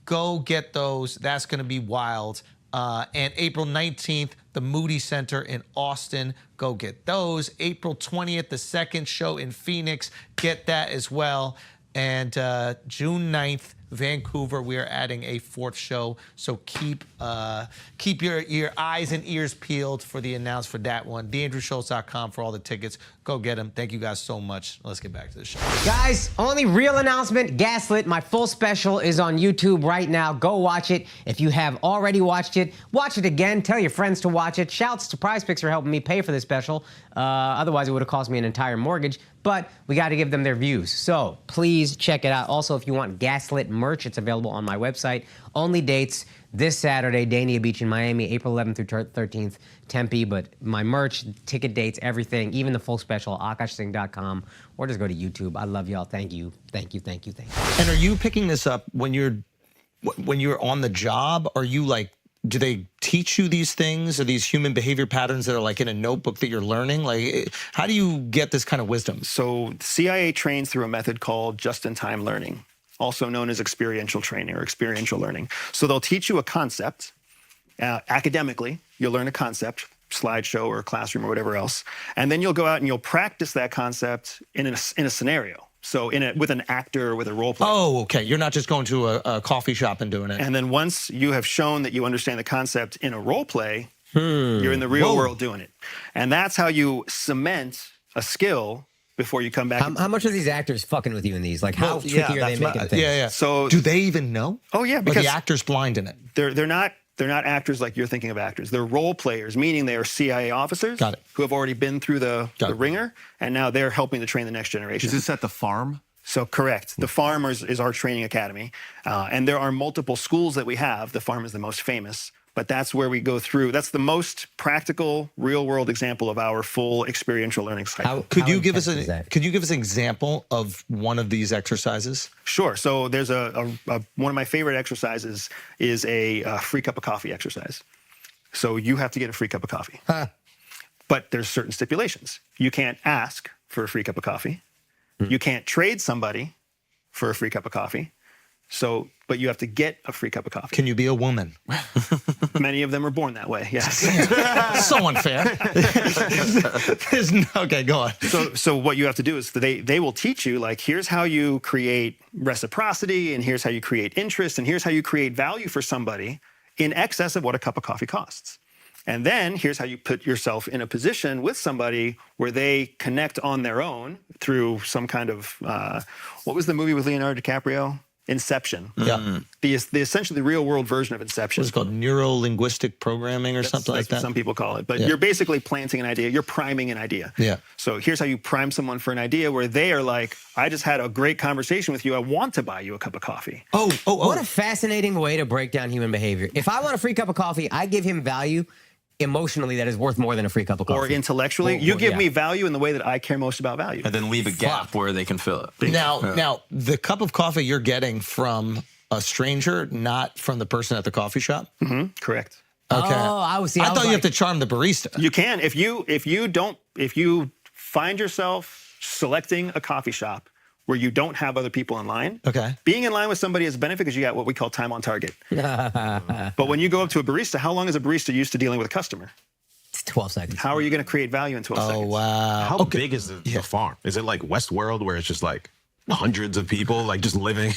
Go get those. That's going to be wild. And April 19th, the Moody Center in Austin. Go get those. April 20th, the second show in Phoenix. Get that as well. And June 9th, Vancouver, we are adding a fourth show. So keep your eyes and ears peeled for the announcement for that one. TheAndrewSchultz.com for all the tickets. Go get them. Thank you guys so much. Let's get back to the show. Guys, only real announcement, Gaslit. My full special is on YouTube right now. Go watch it. If you have already watched it, watch it again. Tell your friends to watch it. Shouts to Prize Picks for helping me pay for this special. Otherwise, it would have cost me an entire mortgage. But we got to give them their views. So please check it out. Also, if you want Gaslit merch, it's available on my website. Only dates this Saturday, Dania Beach in Miami, April 11th through 13th, Tempe. But my merch, ticket dates, everything, even the full special, akashsingh.com, or just go to YouTube. I love y'all. Thank you. Thank you. Thank you. Thank you. And are you picking this up when you're on the job? Are you like, do they teach you these things or these human behavior patterns that are like in a notebook that you're learning? Like, how do you get this kind of wisdom? So CIA trains through a method called just-in-time learning, also known as experiential training or experiential learning. So they'll teach you a concept academically. You'll learn a concept, slideshow or classroom or whatever else, and then you'll go out and you'll practice that concept in a scenario. So with an actor or with a role player. Oh, okay. You're not just going to a coffee shop and doing it. And then once you have shown that you understand the concept in a role play, you're in the real world doing it. And that's how you cement a skill before you come back. How much are these actors fucking with you in these? Like, how tricky are they making things? Yeah. So do they even know? Oh, yeah. Because Because the actor's blind in it. they're not actors like you're thinking of actors. They're role players, meaning they are CIA officers Got it. who have already been through the ringer, and now they're helping to train the next generation. Is this at the farm? So correct. The Farm is our training academy. And there are multiple schools that we have. The Farm is the most famous. But that's where we go through. That's the most practical, real-world example of our full experiential learning cycle. Could you give us an example of one of these exercises? Sure. So there's one of my favorite exercises is a free cup of coffee exercise. So you have to get a free cup of coffee. But there's certain stipulations. You can't ask for a free cup of coffee. You can't trade somebody for a free cup of coffee. But you have to get a free cup of coffee. Can you be a woman? Many of them are born that way, yes. So unfair. Okay, go on. So what you have to do is they will teach you, like, here's how you create reciprocity, and here's how you create interest, and here's how you create value for somebody in excess of what a cup of coffee costs. And then here's how you put yourself in a position with somebody where they connect on their own through some kind of, what was the movie with Leonardo DiCaprio? Inception. Yeah. The essentially the real world version of Inception. What's it called? Neuro-linguistic programming or something like That's that? what some people call it. But you're basically planting an idea. You're priming an idea. Yeah. So here's how you prime someone for an idea where they are like, I just had a great conversation with you. I want to buy you a cup of coffee. What a fascinating way to break down human behavior. If I want a free cup of coffee, I give him value emotionally that is worth more than a free cup of coffee. Or intellectually. You give me value in the way that I care most about value. And then leave a gap where they can fill it. Now, the cup of coffee you're getting from a stranger, not from the person at the coffee shop? Mm-hmm. Correct. Okay. Oh, I thought you have to charm the barista. You can. If you find yourself selecting a coffee shop where you don't have other people in line. Okay. Being in line with somebody is a benefit because you got what we call time on target. But when you go up to a barista, how long is a barista used to dealing with a customer? It's 12 seconds. How are you going to create value in 12 Oh, seconds? wow. How big is the farm? Is it like Westworld where it's just like hundreds of people like just living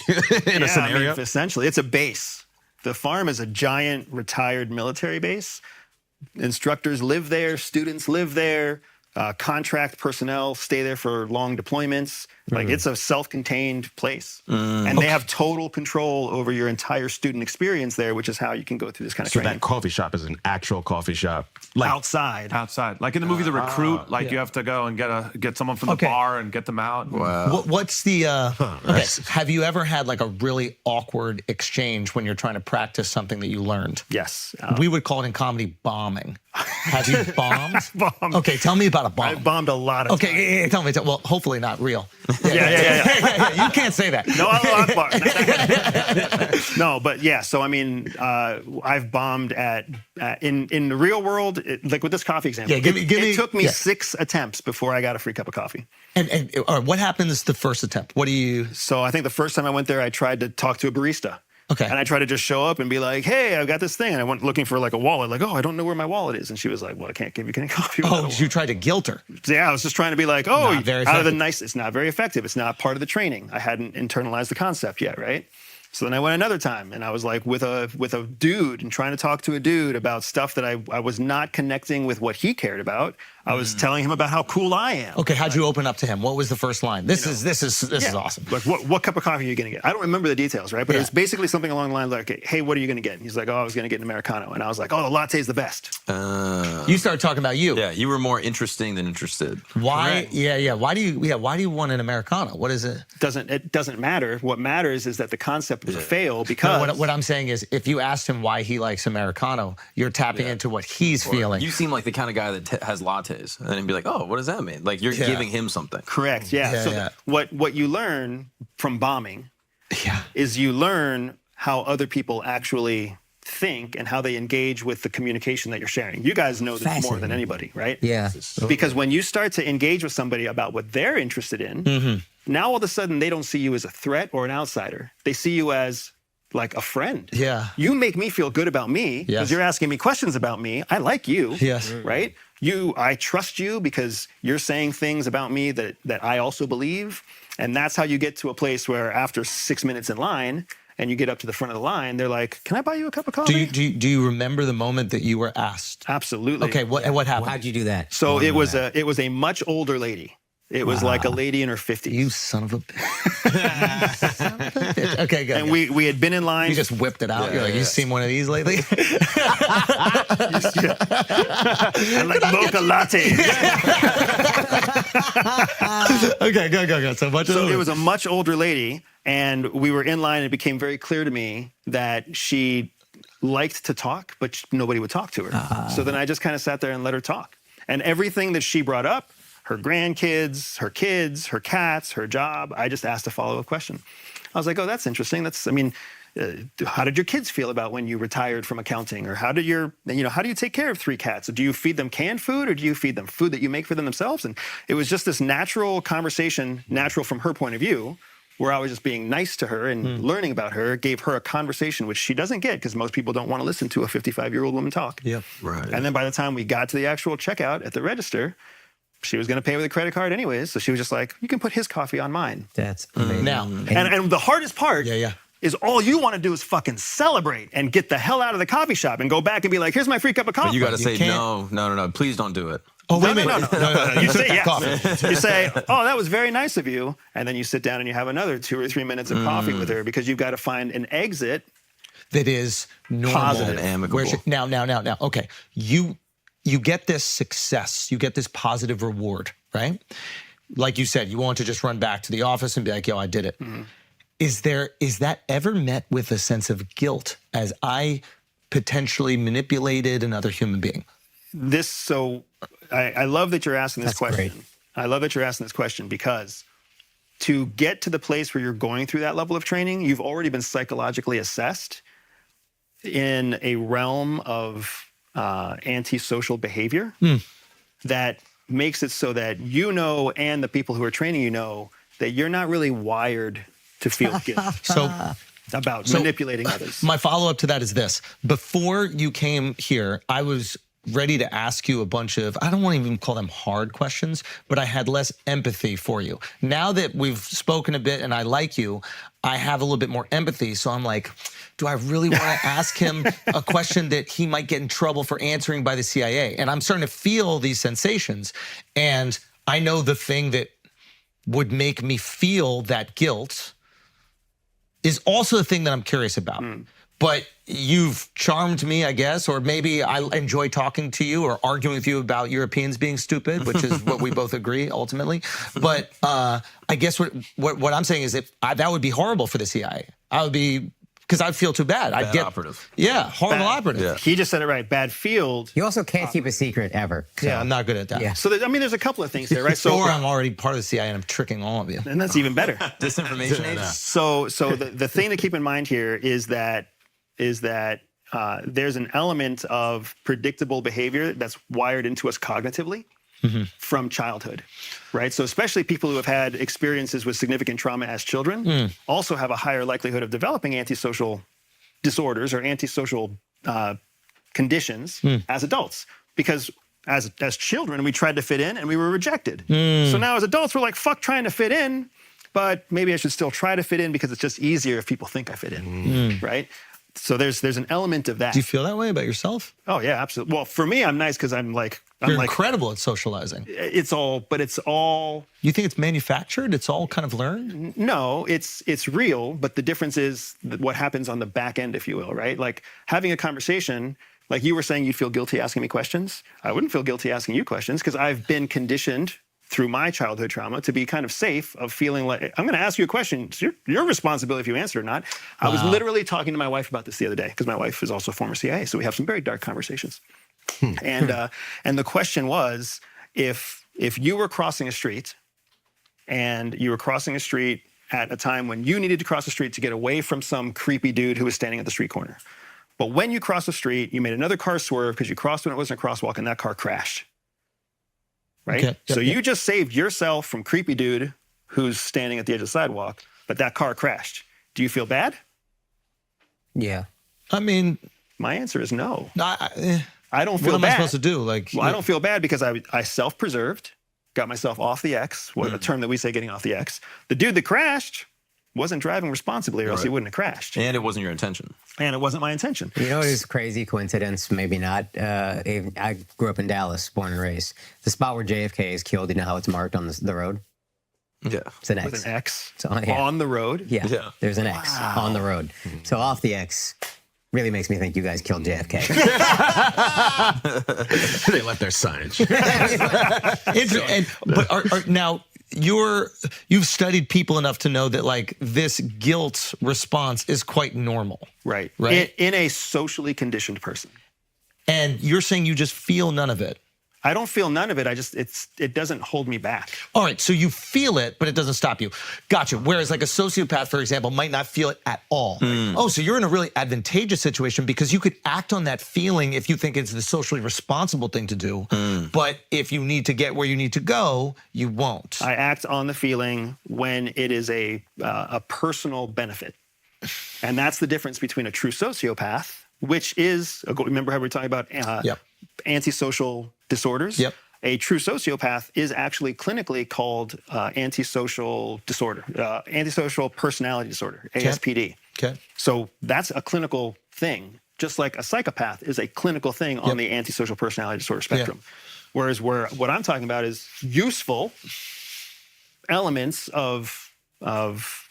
in a scenario? I mean, essentially, it's a base. The farm is a giant retired military base. Instructors live there, students live there, contract personnel stay there for long deployments. Like it's a self-contained place. And they have total control over your entire student experience there, which is how you can go through this kind of So training. that coffee shop is an actual coffee shop. Like Outside. Outside, like in the movie The Recruit, like you have to go and get someone from the Okay. bar and get them out. What's the? Okay. Have you ever had like a really awkward exchange when you're trying to practice something that you learned? Yes. We would call it in comedy bombing. Have you bombed? Bombed. Okay, tell me about a bomb. I bombed a lot of Okay, times. tell me. Well, hopefully not real. Yeah. You can't say that. No, Allah Akbar. No, but yeah. So I mean, I've bombed in the real world. Like with this coffee example, Yeah, give me- it took me yeah. 6 attempts before I got a free cup of coffee. And what happens the first attempt? What do you? So I think the first time I went there, I tried to talk to a barista. Okay. And I tried to just show up and be like, "Hey, I've got this thing," and I went looking for like a wallet. Like, "Oh, I don't know where my wallet is," and she was like, "Well, I can't give you any coffee." without a Oh, wallet." you tried to guilt her. Yeah, I was just trying to be like, "Oh, Not very out of the effective. nice." It's not very effective. It's not part of the training. I hadn't internalized the concept yet, right? So then I went another time, and I was like with a dude and trying to talk to a dude about stuff that I was not connecting with what he cared about. I was telling him about how cool I am. Okay, how'd you open up to him? What was the first line? This is awesome. Like, what cup of coffee are you going to get? I don't remember the details, right? But it Yeah. was basically something along the lines like, "Hey, what are you going to get?" And he's like, "Oh, I was going to get an Americano." And I was like, "Oh, the latte's the best." You started talking about you. Yeah, you were more interesting than interested. Why? Correct. Yeah. Why do you want an Americano? What is it? It doesn't matter. What matters is that the concept was a fail No, because what I'm saying is, if you asked him why he likes Americano, you're tapping into what he's feeling. You seem like the kind of guy that has lattes, and then be like, "Oh, what does that mean?" Like you're giving him something. correct, yeah. Yeah, So yeah. what you learn from bombing Yeah. is you learn how other people actually think and how they engage with the communication that you're sharing. You guys know this more than Fascinating. anybody, right? Yeah. Because when you start to engage with somebody about what they're interested in, now all of a sudden they don't see you as a threat or an outsider. They see you as like a friend. Yeah. You make me feel good about me because Yes. you're asking me questions about me. I like you. Yes. Right? I trust you because you're saying things about me that I also believe. And that's how you get to a place where after 6 minutes in line and you get up to the front of the line, they're like, "Can I buy you a cup of coffee?" Do you remember the moment that you were asked? Absolutely. Okay, what happened? How'd you do that? So it was a much older lady. It was like a lady in her 50s. You son of a bitch. Son of a bitch. Okay, good. and we had been in line. you just whipped it out. You're like, you seen one of these lately? I like mocha latte. Okay, go. So much. So it was a much older lady, and we were in line, and it became very clear to me that she liked to talk, but nobody would talk to her. So then I just kind of sat there and let her talk. And everything that she brought up, her grandkids, her kids, her cats, her job, I just asked a follow-up question. I was like, "Oh, that's interesting. How did your kids feel about when you retired from accounting? Or how do you take care of 3 cats? Do you feed them canned food or do you feed them food that you make for them themselves?" And it was just this natural conversation, natural from her point of view, where I was just being nice to her and learning about her, gave her a conversation, which she doesn't get because most people don't want to listen to a 55-year-old woman talk. Yep. Right. And then by the time we got to the actual checkout at the register, she was going to pay with a credit card anyways. So she was just like, "You can put his coffee on mine." That's amazing. Now, And the hardest part Yeah. is all you want to do is fucking celebrate and get the hell out of the coffee shop and go back and be like, "Here's my free cup of coffee." But you got to say can't- no. Please don't do it. oh wait a No. minute. You say yes. Coffee. You say, "Oh, that was very nice of you," and then you sit down and you have another 2 or 3 minutes of coffee with her because you've got to find an exit. That is normal. Positive. And amicable. Now. Okay, you get this success, you get this positive reward, right? Like you said, you want to just run back to the office and be like, "Yo, I did it." Is that ever met with a sense of guilt as I potentially manipulated another human being? I love that you're asking this That's question. great. I love that you're asking this question because to get to the place where you're going through that level of training, you've already been psychologically assessed in a realm of antisocial behavior that makes it so that and the people who are training that you're not really wired to feel guilt So about manipulating others. my follow-up to that is this. Before you came here, I was ready to ask you a bunch of, I don't want to even call them hard questions, but I had less empathy for you. Now that we've spoken a bit and I like you, I have a little bit more empathy. So I'm like, do I really want to ask him a question that he might get in trouble for answering by the CIA? And I'm starting to feel these sensations. And I know the thing that would make me feel that guilt is also the thing that I'm curious about. But you've charmed me, I guess, or maybe I enjoy talking to you or arguing with you about Europeans being stupid, which is what we both agree ultimately. But I guess what I'm saying is that would be horrible for the CIA. I would be, because I'd feel too bad. I'd get operative. Yeah, horrible Bad- operative. Yeah. He just said it right. Bad field. You also can't keep a secret ever. So. Yeah, I'm not good at that. Yeah. So there's a couple of things there, right? So Or I'm already part of the CIA and I'm tricking all of you. and that's even better. Disinformation age. So the thing to keep in mind here is that there's an element of predictable behavior that's wired into us cognitively from childhood, right? So especially people who have had experiences with significant trauma as children also have a higher likelihood of developing antisocial disorders or antisocial conditions as adults, because as children we tried to fit in and we were rejected. So now as adults we're like, fuck trying to fit in, but maybe I should still try to fit in because it's just easier if people think I fit in, right? So there's an element of that. Do you feel that way about yourself? Oh yeah, absolutely. Well, for me, I'm nice because I'm You're incredible at socializing. it's all. You think it's manufactured? It's all kind of learned? No, it's real, but the difference is what happens on the back end, if you will, right? Like having a conversation, like you were saying, you'd feel guilty asking me questions. I wouldn't feel guilty asking you questions because I've been conditioned through my childhood trauma to be kind of safe of feeling like, I'm going to ask you a question. It's your responsibility if you answer or not. I was literally talking to my wife about this the other day because my wife is also a former CIA. So we have some very dark conversations. And the question was, if you were crossing a street and you were crossing a street at a time when you needed to cross the street to get away from some creepy dude who was standing at the street corner. But when you crossed the street, you made another car swerve because you crossed when it wasn't a crosswalk and that car crashed. Right? Okay. So you just saved yourself from creepy dude who's standing at the edge of the sidewalk, but that car crashed. Do you feel bad? Yeah. I mean, My answer is no. I I don't what feel am bad. I supposed to do? Like, Well, I don't feel bad because I self-preserved, got myself off the X, what a term that we say getting off the X. The dude that crashed wasn't driving responsibly or else he wouldn't have crashed. And it wasn't your intention. And it wasn't my intention. You know what is crazy coincidence? Maybe not. I grew up in Dallas, born and raised. The spot where JFK is killed, you know how it's marked on the road? Yeah. It's an X. With an X It's on, yeah. on the road. Yeah, Yeah. there's an X on the road. So off the X really makes me think you guys killed JFK. They left their signage. But now you've studied people enough to know that like this guilt response is quite normal, Right. Right. In a socially conditioned person. and you're saying you just feel none of it. I don't feel none of it. It doesn't hold me back. All right, so you feel it, but it doesn't stop you. Gotcha. Whereas like a sociopath, for example, might not feel it at all. Oh, so you're in a really advantageous situation because you could act on that feeling if you think it's the socially responsible thing to do. But if you need to get where you need to go, you won't. I act on the feeling when it is a personal benefit. And that's the difference between a true sociopath, which is, remember how we were talking about Yep. antisocial disorders? Yep. A true sociopath is actually clinically called antisocial disorder, antisocial personality disorder, ASPD. Okay. So that's a clinical thing, just like a psychopath is a clinical thing on the antisocial personality disorder spectrum. Whereas what I'm talking about is useful elements of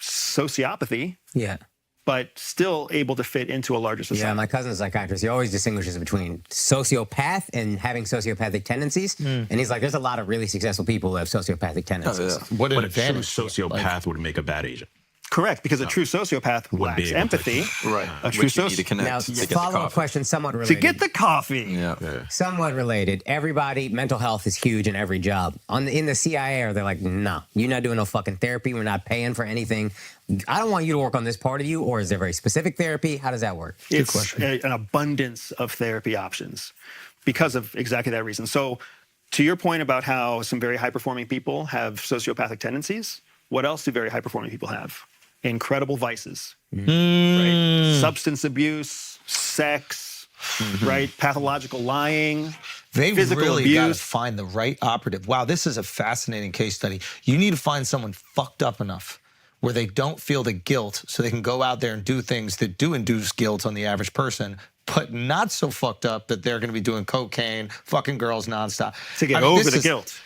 sociopathy, Yeah. but still able to fit into a larger society. Yeah, my cousin's a psychiatrist. He always distinguishes between sociopath and having sociopathic tendencies. And he's like, there's a lot of really successful people who have sociopathic tendencies. What an But a true advantage. sociopath would make a bad agent. Correct, because a true sociopath Wouldn't be lacks able to. empathy. Right. A true Which you need to soci- connect Now, to get the follow-up coffee. question, somewhat To related. get the coffee. Yeah. Somewhat related. Everybody, mental health is huge in every job. In the CIA, they're like, no, you're not doing no fucking therapy. We're not paying for anything. I don't want you to work on this part of you. Or is there very specific therapy? How does that work? It's an abundance of therapy options because of exactly that reason. So to your point about how some very high-performing people have sociopathic tendencies, what else do very high-performing people have? Incredible vices, right? Substance abuse, sex, right? Pathological lying, They've physical really got to abuse. find the right operative. Wow, this is a fascinating case study. You need to find someone fucked up enough where they don't feel the guilt so they can go out there and do things that do induce guilt on the average person, but not so fucked up that they're going to be doing cocaine, fucking girls nonstop. To get over the guilt.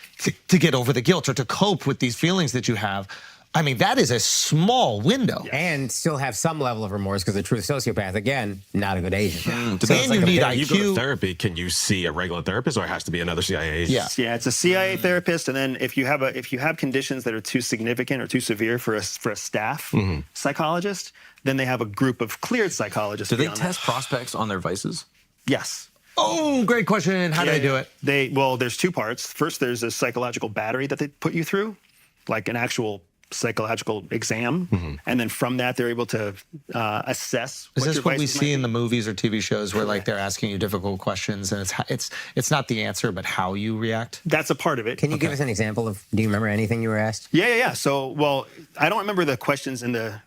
To get over the guilt or to cope with these feelings that you have. I mean, that is a small window. And still have some level of remorse because the true sociopath, again, not a good agent. And you need You go to IQ. therapy. Can you see a regular therapist, or it has to be another CIA agent? Yeah. Yeah, it's a CIA therapist, and then if you have conditions that are too significant or too severe for a staff psychologist, then they have a group of cleared psychologists. Do they beyond test prospects on their vices? that. Yes. Oh, great question. How do they do it? Well, there's two parts. First, there's a psychological battery that they put you through, like an actual psychological exam, and then from that they're able to assess. Is this your what we vices might see be. in the movies or TV shows where like they're asking you difficult questions and it's not the answer but how you react? That's a part of it. Can you give us an example of, do you remember anything you were asked? Yeah. So, well, I don't remember the questions in the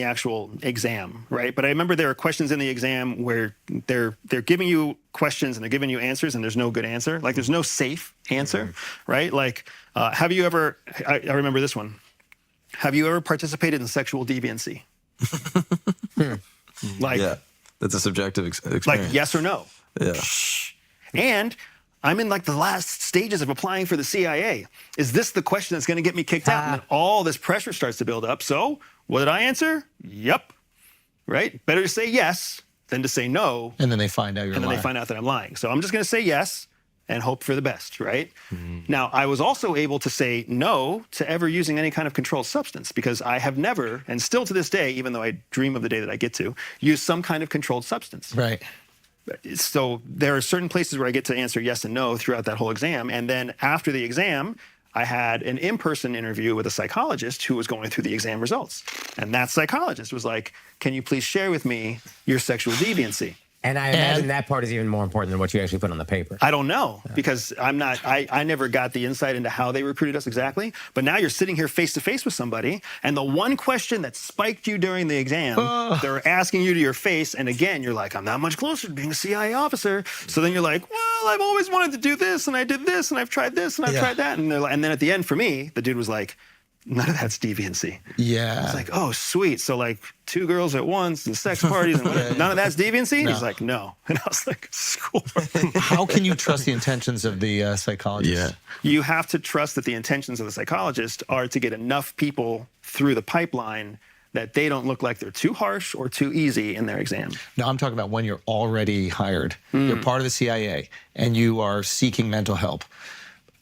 actual exam, right? But I remember there are questions in the exam where they're giving you questions and they're giving you answers, and there's no good answer. Like there's no safe answer, right? Like, have you ever? I remember this one. Have you ever participated in sexual deviancy? Like, Yeah, that's a subjective experience. like yes or no. Yeah. And I'm in like the last stages of applying for the CIA. Is this the question that's going to get me kicked out? And then all this pressure starts to build up. So what did I answer? Yep. Right? Better to say yes than to say no. And then they find out you're And then lying. they find out that I'm lying. So I'm just going to say yes and hope for the best, right? Now, I was also able to say no to ever using any kind of controlled substance because I have never, and still to this day, even though I dream of the day that I get to, use some kind of controlled substance. Right. So there are certain places where I get to answer yes and no throughout that whole exam. And then after the exam, I had an in-person interview with a psychologist who was going through the exam results. And that psychologist was like, can you please share with me your sexual deviancy? And I imagine that part is even more important than what you actually put on the paper. I don't know because I never got the insight into how they recruited us exactly. But now you're sitting here face to face with somebody, and the one question that spiked you during the exam, they're asking you to your face. And again, you're like, I'm not much closer to being a CIA officer. So then you're like, well, I've always wanted to do this, and I did this, and I've tried this, and I've tried that. And then at the end for me, the dude was like, none of that's deviancy. Yeah. It's like, oh, sweet. So like 2 girls at once and sex parties and whatever. None of that's deviancy? He's like, no. And I was like, score. How can you trust the intentions of the psychologist? Yeah. You have to trust that the intentions of the psychologist are to get enough people through the pipeline that they don't look like they're too harsh or too easy in their exam. No, I'm talking about when you're already hired. You're part of the CIA and you are seeking mental help.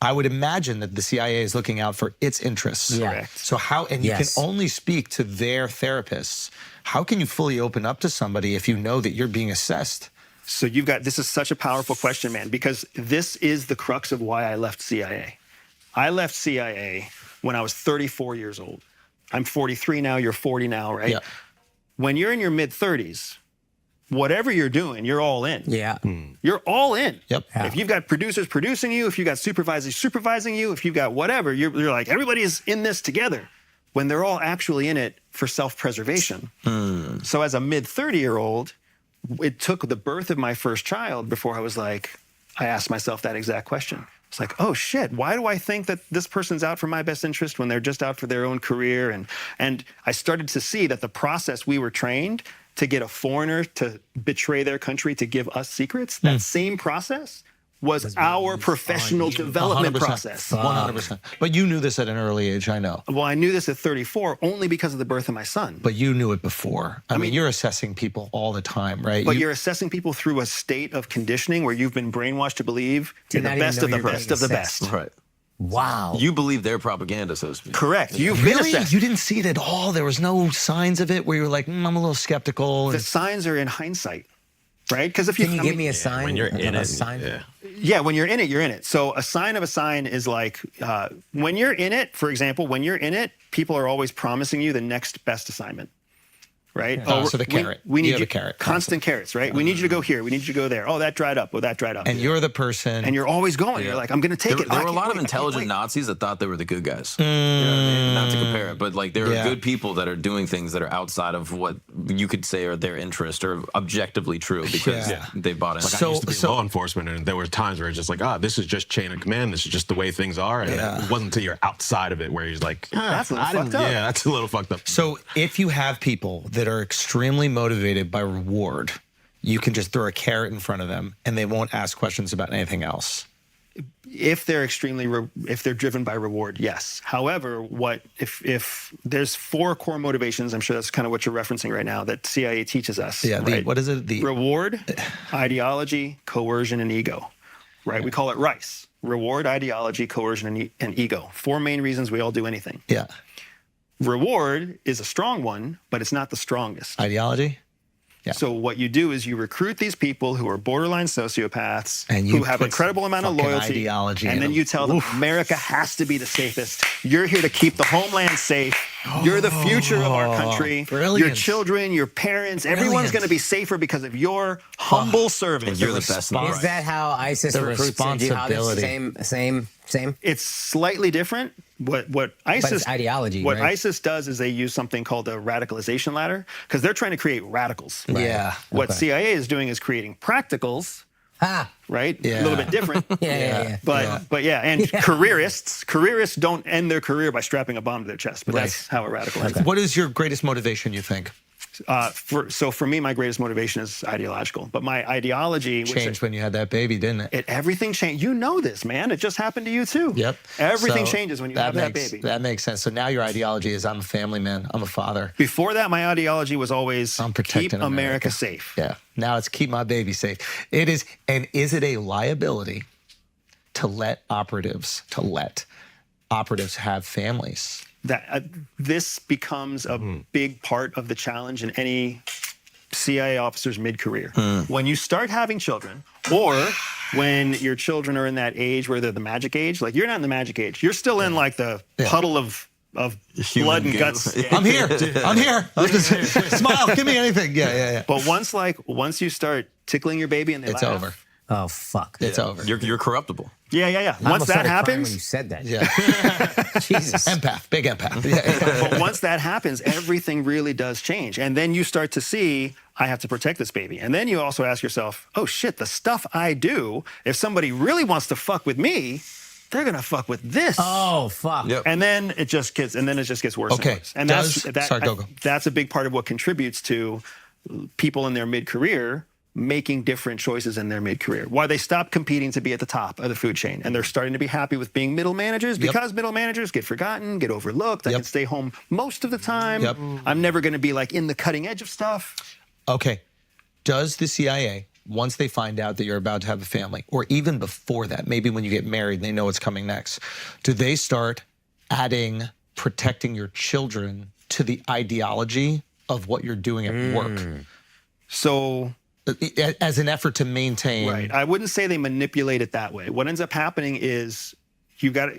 I would imagine that the CIA is looking out for its interests. Yeah. Correct. So how, and you Yes. can only speak to their therapists. How can you fully open up to somebody if you know that you're being assessed? So this is such a powerful question, man, because this is the crux of why I left CIA. I left CIA when I was 34 years old. I'm 43 now, you're 40 now, right? Yeah. When you're in your mid-30s, whatever you're doing, you're all in. Yeah. You're all in. Yep. Yeah. If you've got producers producing you, if you've got supervisors supervising you, if you've got whatever, you're like, everybody is in this together when they're all actually in it for self-preservation. So as a mid-30-year-old, it took the birth of my first child before I asked myself that exact question. It's like, oh shit, why do I think that this person's out for my best interest when they're just out for their own career? And I started to see that the process we were trained to get a foreigner to betray their country to give us secrets, that same process was our professional development 100%. process. 100%. But you knew this at an early age, I know. Well, I knew this at 34 only because of the birth of my son. But you knew it before. I mean, you're assessing people all the time, right? But you're assessing people through a state of conditioning where you've been brainwashed to believe you're the not even best know of the you're being best of the assessed. best. Right. Wow. You believe their propaganda, so to speak. Correct. You've been Really? assessed. You didn't see it at all? There was no signs of it where you were like, I'm a little skeptical. The And signs are in hindsight, right? Because if Can you give me a sign? When you're in a it, sign? Yeah, when you're in it, you're in it. So a sign of a sign is like when you're in it, for example, when you're in it, people are always promising you the next best assignment. right? Oh, so the carrot. We need You have you, a carrot constant carrots, right? We need you to go here. We need you to go there. Oh, that dried up. Oh, that dried up. And you're the person. And you're always going. You're like, I'm going to take There, it. there Oh, I were a can't lot of wait, I can't intelligent wait. Nazis that thought they were the good guys. You know what I mean? Not to compare it, but like there are Yeah. good people that are doing things that are outside of what you could say are their interest or objectively true because Yeah. they bought into Like I used to be So- law enforcement, and there were times where it's just like, this is just chain of command. This is just the way things are. And Yeah. it wasn't until you're outside of it where he's like, That's a little I didn't- fucked up. Yeah, that's a little fucked up. So if you have people that are extremely motivated by reward, you can just throw a carrot in front of them and they won't ask questions about anything else. If they're if they're driven by reward, yes. However, if there's 4 core motivations, I'm sure that's kind of what you're referencing right now, that CIA teaches us. Yeah. right? What is it? The Reward, ideology, coercion, and ego. Right? We call it RICE. Reward, ideology, coercion, and ego. 4 main reasons we all do anything. yeah. Reward is a strong one, but it's not the strongest. Ideology. Yeah. So what you do is you recruit these people who are borderline sociopaths, And you who have put incredible amount of fucking loyalty, ideology in and then them. you tell them America has to be the safest. You're here to keep the homeland safe. You're the future of our country. brilliant. Your children, your parents, everyone's Brilliant. going to be safer because of your humble service. And you're the best in the Is world. that how ISIS The recruits their responsibility. jihadists? Same. It's slightly different. What ISIS it's ideology, What right? ISIS does is they use something called a radicalization ladder because they're trying to create radicals. Yeah. What Okay. CIA is doing is creating practicals. Ha! Right? Yeah. A little bit different. Yeah. But yeah, and careerists don't end their career by strapping a bomb to their chest, but that's how a radical ends. What is your greatest motivation, you think? So for me, my greatest motivation is ideological, but my ideology Changed when you had that baby, didn't it? everything changed. You know this, man. It just happened to you too. Yep. Everything So changes when you have that makes- baby. That makes sense. So now your ideology is I'm a family man. I'm a father. Before that, my ideology was always I'm protecting keep America. safe. Yeah. Now it's keep my baby safe. It is. And is it a liability to let operatives have families? That this becomes a big part of the challenge in any CIA officer's mid-career. When you start having children, or when your children are in that age where they're the magic age, like you're not in the magic age, you're still in like the puddle of blood and goo. guts. I'm here. I'm here. Smile. Give me anything. Yeah. But once you start tickling your baby and they It's laugh, over. Oh fuck. It's over. You're corruptible. Yeah. I Once almost that started crying when you happens, said that. Yeah. Jesus. Empath. Big empath. Yeah. but once that happens, everything really does change. And then you start to see, I have to protect this baby. And then you also ask yourself, oh shit, the stuff I do, if somebody really wants to fuck with me, they're gonna fuck with this. Oh fuck. Yep. And then it just gets worse Okay. and worse. And Sorry, go. that's a big part of what contributes to people in their mid-career making different choices in their mid-career. Why they stop competing to be at the top of the food chain. And they're starting to be happy with being middle managers because middle managers get forgotten, get overlooked. I can stay home most of the time. Yep. I'm never going to be like in the cutting edge of stuff. Okay. Does the CIA, once they find out that you're about to have a family, or even before that, maybe when you get married and they know what's coming next, do they start adding protecting your children to the ideology of what you're doing at work So, as an effort to maintain? right. I wouldn't say they manipulate it that way. What ends up happening is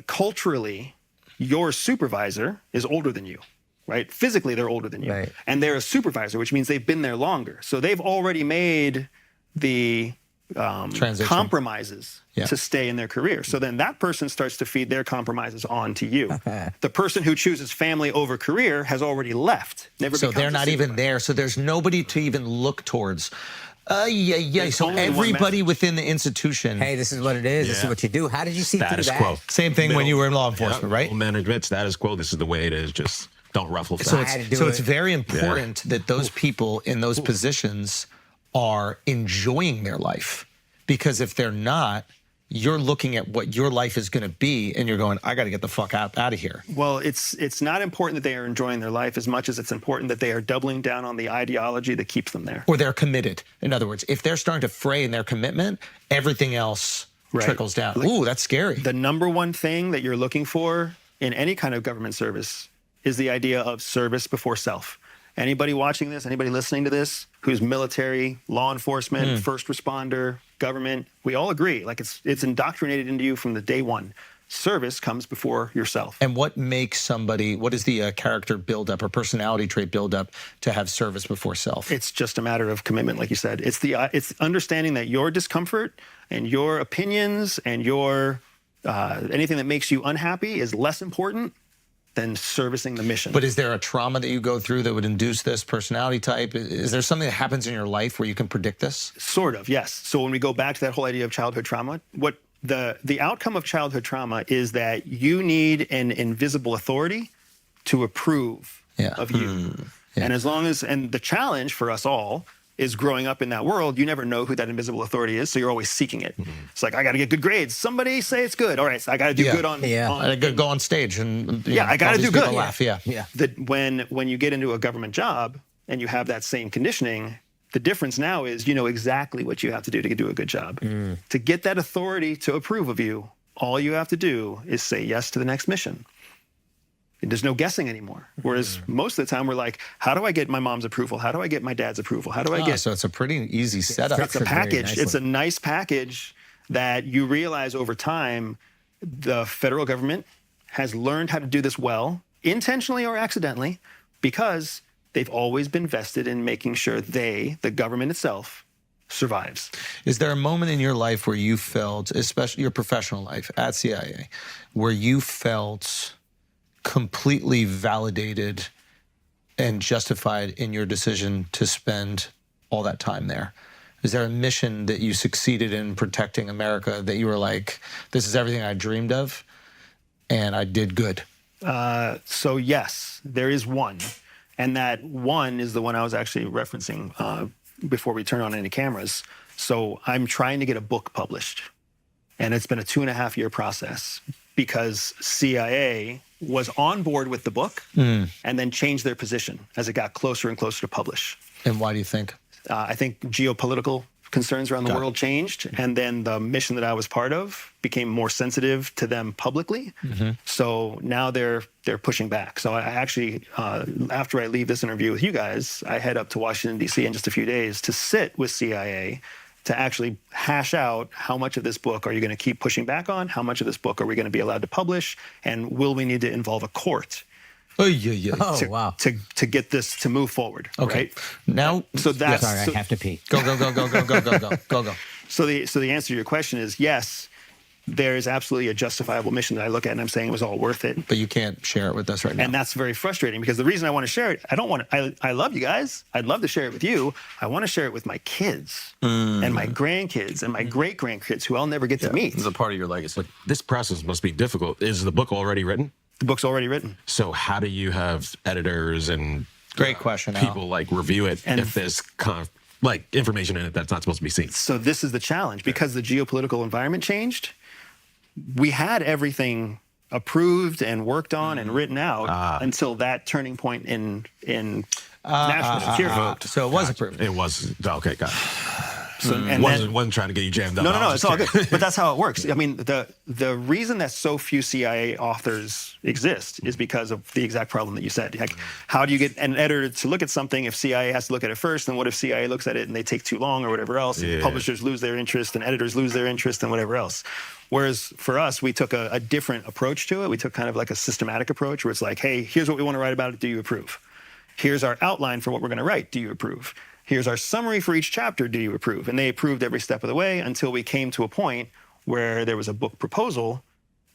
culturally, your supervisor is older than you, right? Physically, they're older than you. Right. And they're a supervisor, which means they've been there longer. So they've already made the Transition. compromises Yeah. to stay in their career. So then that person starts to feed their compromises on to you. The person who chooses family over career has already left. Never So becomes they're a not even supervisor. there. So there's nobody to even look towards. There's So only one everybody message. within the institution. Hey, this is what it is. This is Yeah. what you do. How did you see Status through that? quo. Same thing when you were in law enforcement, Yeah, right? middle management, status quo. This is the way it is. Just don't ruffle So feathers. I had to do so it's it. very important that those people in those positions are enjoying their life, because if they're not, you're looking at what your life is going to be and you're going, I got to get the fuck out of here. Well, it's not important that they are enjoying their life as much as it's important that they are doubling down on the ideology that keeps them there. Or they're committed. In other words, if they're starting to fray in their commitment, everything else Right. trickles down. Ooh, that's scary. The number one thing that you're looking for in any kind of government service is the idea of service before self. Anybody watching this, anybody listening to this, who's military, law enforcement, first responder, government, we all agree, like it's indoctrinated into you from the day one. service comes before yourself. And what makes somebody, what is the character buildup or personality trait buildup to have service before self? It's just a matter of commitment, like you said. It's understanding that your discomfort and your opinions and your anything that makes you unhappy is less important than servicing the mission. But is there a trauma that you go through that would induce this personality type? Is there something that happens in your life where you can predict this? Sort of, yes. So when we go back to that whole idea of childhood trauma, what the outcome of childhood trauma is that you need an invisible authority to approve of you. Yeah. And as long as, and the challenge for us all is growing up in that world, you never know who that invisible authority is, so you're always seeking it. It's like, I got to get good grades. Somebody say it's good. All right, so I got to do good on. I got to go on stage and I got to do good. Laugh. Yeah. That when you get into a government job and you have that same conditioning, the difference now is you know exactly what you have to do to do a good job. To get that authority to approve of you, all you have to do is say yes to the next mission. There's no guessing anymore. Whereas most of the time we're like, how do I get my mom's approval? How do I get my dad's approval? How do I get... So it's a pretty easy setup. It's a package. It's a nice package that you realize over time the federal government has learned how to do this well, intentionally or accidentally, because they've always been vested in making sure the government itself, survives. Is there a moment in your life where you felt, especially your professional life at CIA, where you felt completely validated and justified in your decision to spend all that time there? Is there a mission that you succeeded in protecting America that you were like, this is everything I dreamed of and I did good? So yes, there is one. And that one is the one I was actually referencing before we turn on any cameras. So I'm trying to get a book published. And it's been a 2.5-year process because CIA was on board with the book and then changed their position as it got closer and closer to publish. And why do you think? I think geopolitical concerns around the world changed, and then the mission that I was part of became more sensitive to them publicly. So now they're pushing back. So I actually, after I leave this interview with you guys, I head up to Washington, D.C. in just a few days to sit with CIA to actually hash out how much of this book are you going to keep pushing back on, how much of this book are we going to be allowed to publish, and will we need to involve a court to get this to move forward? Okay. Right? Now, so that's Sorry, I have to pee. go. So the answer to your question is yes. There is absolutely a justifiable mission that I look at and I'm saying it was all worth it. But you can't share it with us right now. And that's very frustrating because the reason I want to share it, I love you guys. I'd love to share it with you. I want to share it with my kids and my grandkids and my great-grandkids who I'll never get to meet. It's a part of your legacy. This process must be difficult. Is the book already written? The book's already written. So how do you have editors and Great question, Al. people like review it if there's kind of like information in it that's not supposed to be seen? So this is the challenge because the geopolitical environment changed. We had everything approved and worked on and written out until that turning point in national security. So it was approved. It was okay. Got it. So, and wasn't trying to get you jammed up. No, it's all good. But that's how it works. I mean, the reason that so few CIA authors exist is because of the exact problem that you said. Like, how do you get an editor to look at something if CIA has to look at it first? And what if CIA looks at it and they take too long or whatever else? And publishers lose their interest and editors lose their interest and whatever else. Whereas for us, we took a different approach to it. We took kind of like a systematic approach where it's like, hey, here's what we want to write about it. Do you approve? Here's our outline for what we're going to write. Do you approve? Here's our summary for each chapter. Do you approve? And they approved every step of the way until we came to a point where there was a book proposal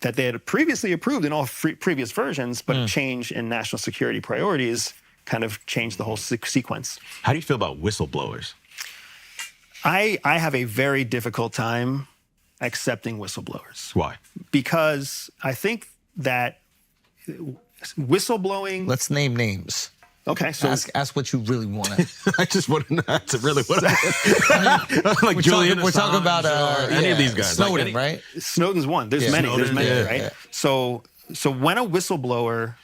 that they had previously approved in all previous versions, but a change in national security priorities kind of changed the whole sequence. How do you feel about whistleblowers? I have a very difficult time accepting whistleblowers. Why? Because I think that whistleblowing... Let's name names. Okay, so ask what you really want to. I just want to know that's really what like Julian. We're talking about any of these guys. Snowden, right? Snowden's one. There's many. Snowden, There's many, right? Yeah. So when a whistleblower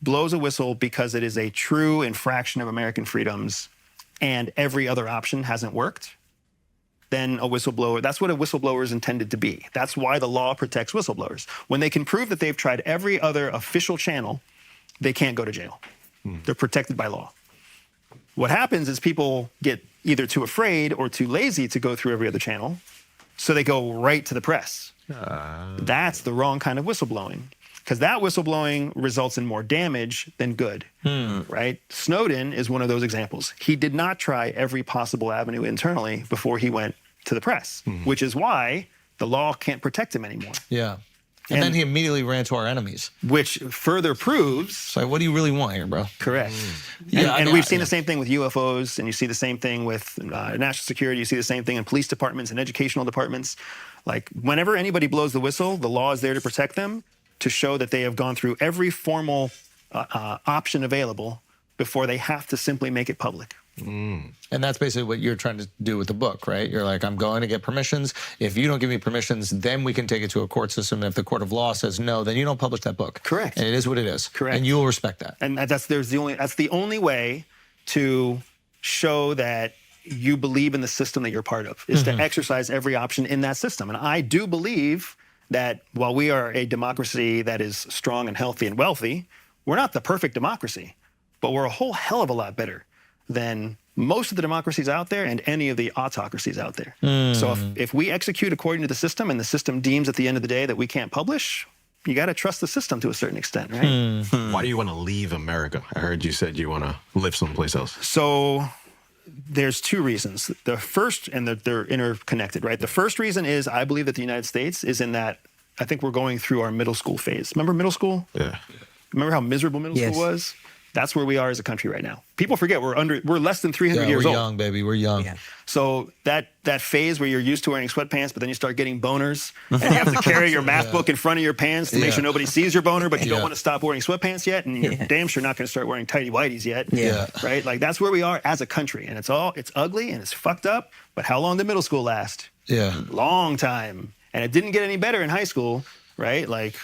blows a whistle because it is a true infraction of American freedoms and every other option hasn't worked, then a whistleblower, that's what a whistleblower is intended to be. That's why the law protects whistleblowers. When they can prove that they've tried every other official channel, they can't go to jail. They're protected by law. What happens is people get either too afraid or too lazy to go through every other channel, So they go right to the press. That's the wrong kind of whistleblowing, because that whistleblowing results in more damage than good, right? Snowden is one of those examples. He did not try every possible avenue internally before he went to the press, which is why the law can't protect him anymore. Yeah. And then he immediately ran to our enemies. Which further proves... It's like, what do you really want here, bro? Correct. Yeah, And we've seen the same thing with UFOs, and you see the same thing with national security. You see the same thing in police departments and educational departments. Like, whenever anybody blows the whistle, the law is there to protect them, to show that they have gone through every formal option available before they have to simply make it public. And that's basically what you're trying to do with the book, right? You're like, I'm going to get permissions. If you don't give me permissions, then we can take it to a court system. And if the court of law says no, then you don't publish that book. Correct. And it is what it is. Correct. And you will respect that. And that's the only way to show that you believe in the system that you're part of, is to exercise every option in that system. And I do believe that while we are a democracy that is strong and healthy and wealthy, we're not the perfect democracy, but we're a whole hell of a lot better than most of the democracies out there and any of the autocracies out there. So if we execute according to the system, and the system deems at the end of the day that we can't publish, you got to trust the system to a certain extent, right? Why do you want to leave America? I heard you said you want to live someplace else. So there's two reasons. The first, and they're interconnected, right? The first reason is I believe that the United States is in that, I think we're going through our middle school phase. Remember middle school? Yeah. Remember how miserable middle school was? That's where we are as a country right now. People forget we're less than 300 years we're old. young, baby. We're young. Yeah. So that phase where you're used to wearing sweatpants, but then you start getting boners, and you have to carry your math book in front of your pants to make sure nobody sees your boner, but you don't want to stop wearing sweatpants yet, and you're damn sure not going to start wearing tighty whities yet. Right? Like, that's where we are as a country, and it's ugly and it's fucked up. But how long did middle school last? Yeah. Long time, and it didn't get any better in high school, right? Like.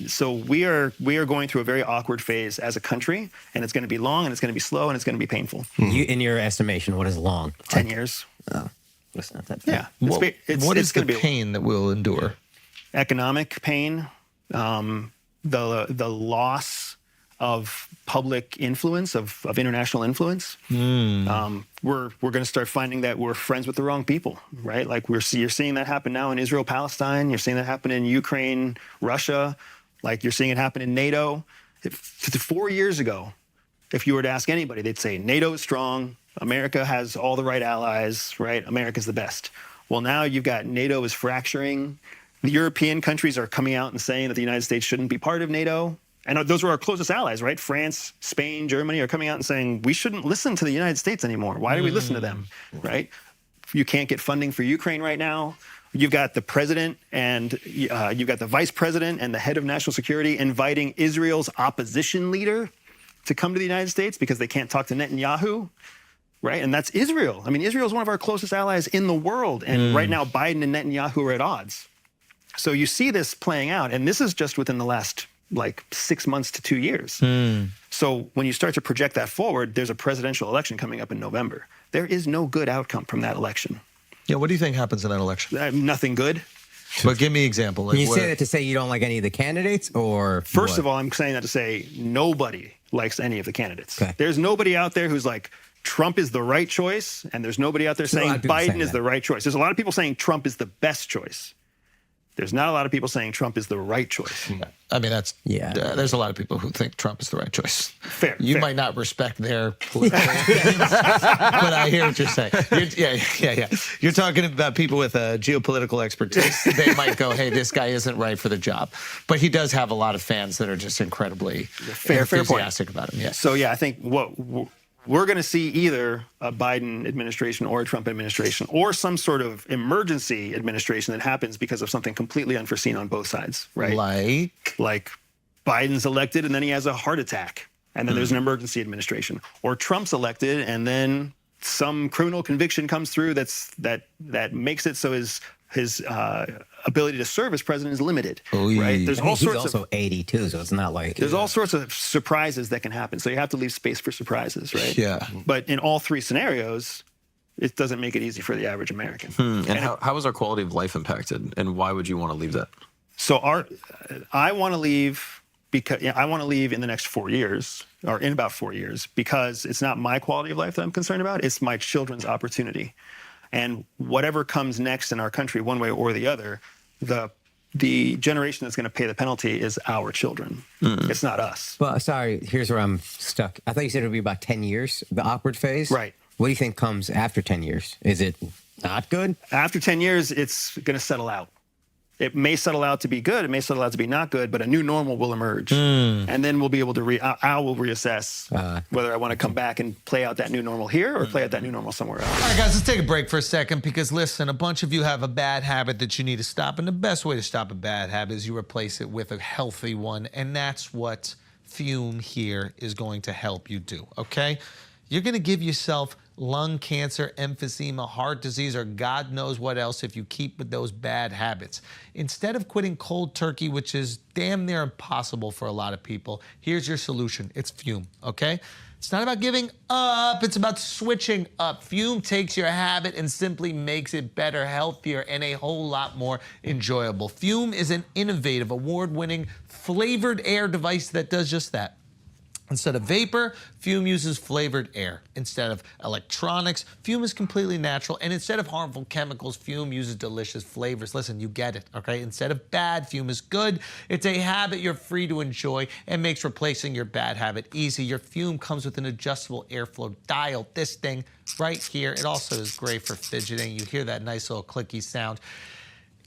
So we are going through a very awkward phase as a country, and it's going to be long, and it's going to be slow, and it's going to be painful. In your estimation, what is long? 10 years. Oh, it's not that bad. Yeah. What is the gonna be pain that we'll endure? economic pain, the loss of public influence, of international influence. We're going to start finding that we're friends with the wrong people, right? Like you're seeing that happen now in Israel Palestine. You're seeing that happen in Ukraine, Russia. Like you're seeing it happen in NATO. 4 years ago, if you were to ask anybody, they'd say NATO is strong. America has all the right allies, right? America's the best. Well, now you've got NATO is fracturing. The European countries are coming out and saying that the United States shouldn't be part of NATO. And those were our closest allies, right? France, Spain, Germany are coming out and saying, we shouldn't listen to the United States anymore. Why do we listen to them, right? You can't get funding for Ukraine right now. You've got the president and you've got the vice president and the head of national security inviting Israel's opposition leader to come to the United States because they can't talk to Netanyahu, right? And that's Israel. I mean, Israel is one of our closest allies in the world. And right now, Biden and Netanyahu are at odds. So you see this playing out. And this is just within the last, 6 months to 2 years. So when you start to project that forward, there's a presidential election coming up in November. There is no good outcome from that election. Yeah, what do you think happens in that election? Nothing good. But give me an example. Can you say that to say you don't like any of the candidates, or First of all, I'm saying that to say nobody likes any of the candidates. Okay. There's nobody out there who's like, Trump is the right choice, and there's nobody out there There's a lot saying of people Biden saying is that. the right choice. There's a lot of people saying Trump is the best choice. There's not a lot of people saying Trump is the right choice. I mean, that's there's a lot of people who think Trump is the right choice. Fair. You fair. might not respect their political opinions, but I hear what you're saying. Yeah. You're talking about people with geopolitical expertise. They might go, "Hey, this guy isn't right for the job," but he does have a lot of fans that are just incredibly fair point. enthusiastic about him. Yes. So yeah, I think what we're going to see either a Biden administration or a Trump administration or some sort of emergency administration that happens because of something completely unforeseen on both sides, right? Like Biden's elected and then he has a heart attack and then there's an emergency administration, or Trump's elected and then some criminal conviction comes through that makes it so his ability to serve as president is limited, right? There's all he's sorts also of 82, so it's not like there's all sorts of surprises that can happen. So you have to leave space for surprises, right? Yeah. But in all three scenarios, it doesn't make it easy for the average American. And how is our quality of life impacted? And why would you want to leave that? So I want to leave because I want to leave in the next 4 years, or in about 4 years, because it's not my quality of life that I'm concerned about. It's my children's opportunity. And whatever comes next in our country, one way or the other, the generation that's going to pay the penalty is our children. It's not us. Well, sorry, here's where I'm stuck. I thought you said it would be about 10 years, the awkward phase. Right. What do you think comes after 10 years? Is it not good? After 10 years, it's going to settle out. It may settle out to be good. It may settle out to be not good, but a new normal will emerge. And then we'll be able to I will reassess whether I want to come back and play out that new normal here or play out that new normal somewhere else. All right, guys, let's take a break for a second because, listen, a bunch of you have a bad habit that you need to stop. And the best way to stop a bad habit is you replace it with a healthy one. And that's what Fume here is going to help you do, okay? You're going to give yourself lung cancer, emphysema, heart disease, or God knows what else if you keep with those bad habits. Instead of quitting cold turkey, which is damn near impossible for a lot of people, here's your solution. It's Fume, okay? It's not about giving up, it's about switching up. Fume takes your habit and simply makes it better, healthier, and a whole lot more enjoyable. Fume is an innovative, award-winning, flavored air device that does just that. Instead of vapor, Fume uses flavored air. Instead of electronics, Fume is completely natural. And instead of harmful chemicals, Fume uses delicious flavors. Listen, you get it, okay? Instead of bad, Fume is good. It's a habit you're free to enjoy and makes replacing your bad habit easy. Your Fume comes with an adjustable airflow dial. This thing right here, it also is great for fidgeting. You hear that nice little clicky sound.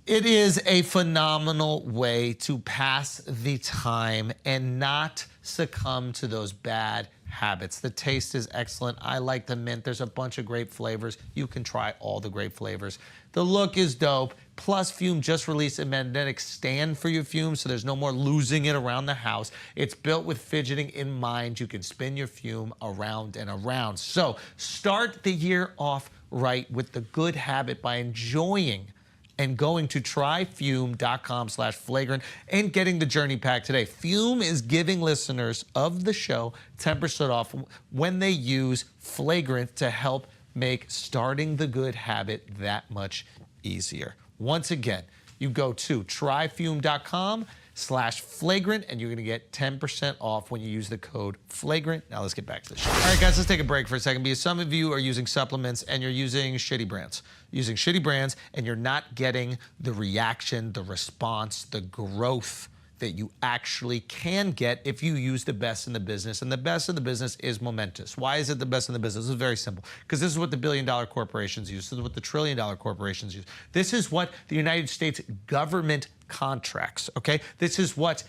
It is a phenomenal way to pass the time and not succumb to those bad habits. The taste is excellent. I like the mint. There's a bunch of great flavors. You can try all the great flavors. The look is dope. Plus, Fume just released a magnetic stand for your Fume, so there's no more losing it around the house. It's built with fidgeting in mind. You can spin your Fume around and around. So start the year off right with the good habit by enjoying and going to tryfume.com/flagrant and getting the journey pack today. Fume is giving listeners of the show 10% off when they use Flagrant to help make starting the good habit that much easier. Once again, you go to tryfume.com/flagrant and you're going to get 10% off when you use the code flagrant. Now let's get back to the show. All right, guys, let's take a break for a second because some of you are using supplements and you're using shitty brands. Using shitty brands and you're not getting the reaction, the response, the growth that you actually can get if you use the best in the business. And the best in the business is Momentous. Why is it the best in the business? This is very simple. Because this is what the billion-dollar corporations use. This is what the trillion-dollar corporations use. This is what the United States government contracts, okay? This is what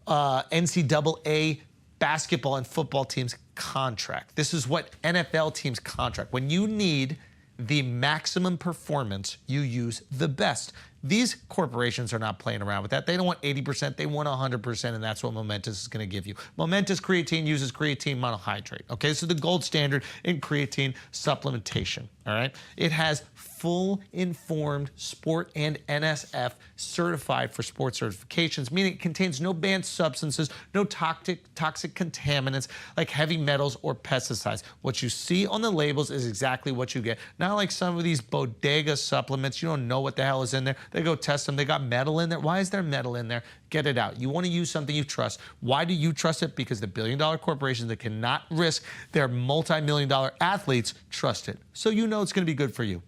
NCAA basketball and football teams contract. This is what NFL teams contract. When you need the maximum performance, you use the best. These corporations are not playing around with that. They don't want 80%, they want 100%, and that's what Momentous is going to give you. Momentous Creatine uses creatine monohydrate, okay? So the gold standard in creatine supplementation, all right? It has full informed sport and NSF certified for sports certifications, meaning it contains no banned substances, no toxic contaminants like heavy metals or pesticides. What you see on the labels is exactly what you get. Not like some of these bodega supplements. You don't know what the hell is in there. They go test them. They got metal in there. Why is there metal in there? Get it out. You want to use something you trust. Why do you trust it? Because the billion-dollar corporations that cannot risk their multi-million-dollar athletes trust it. So you know it's going to be good for you.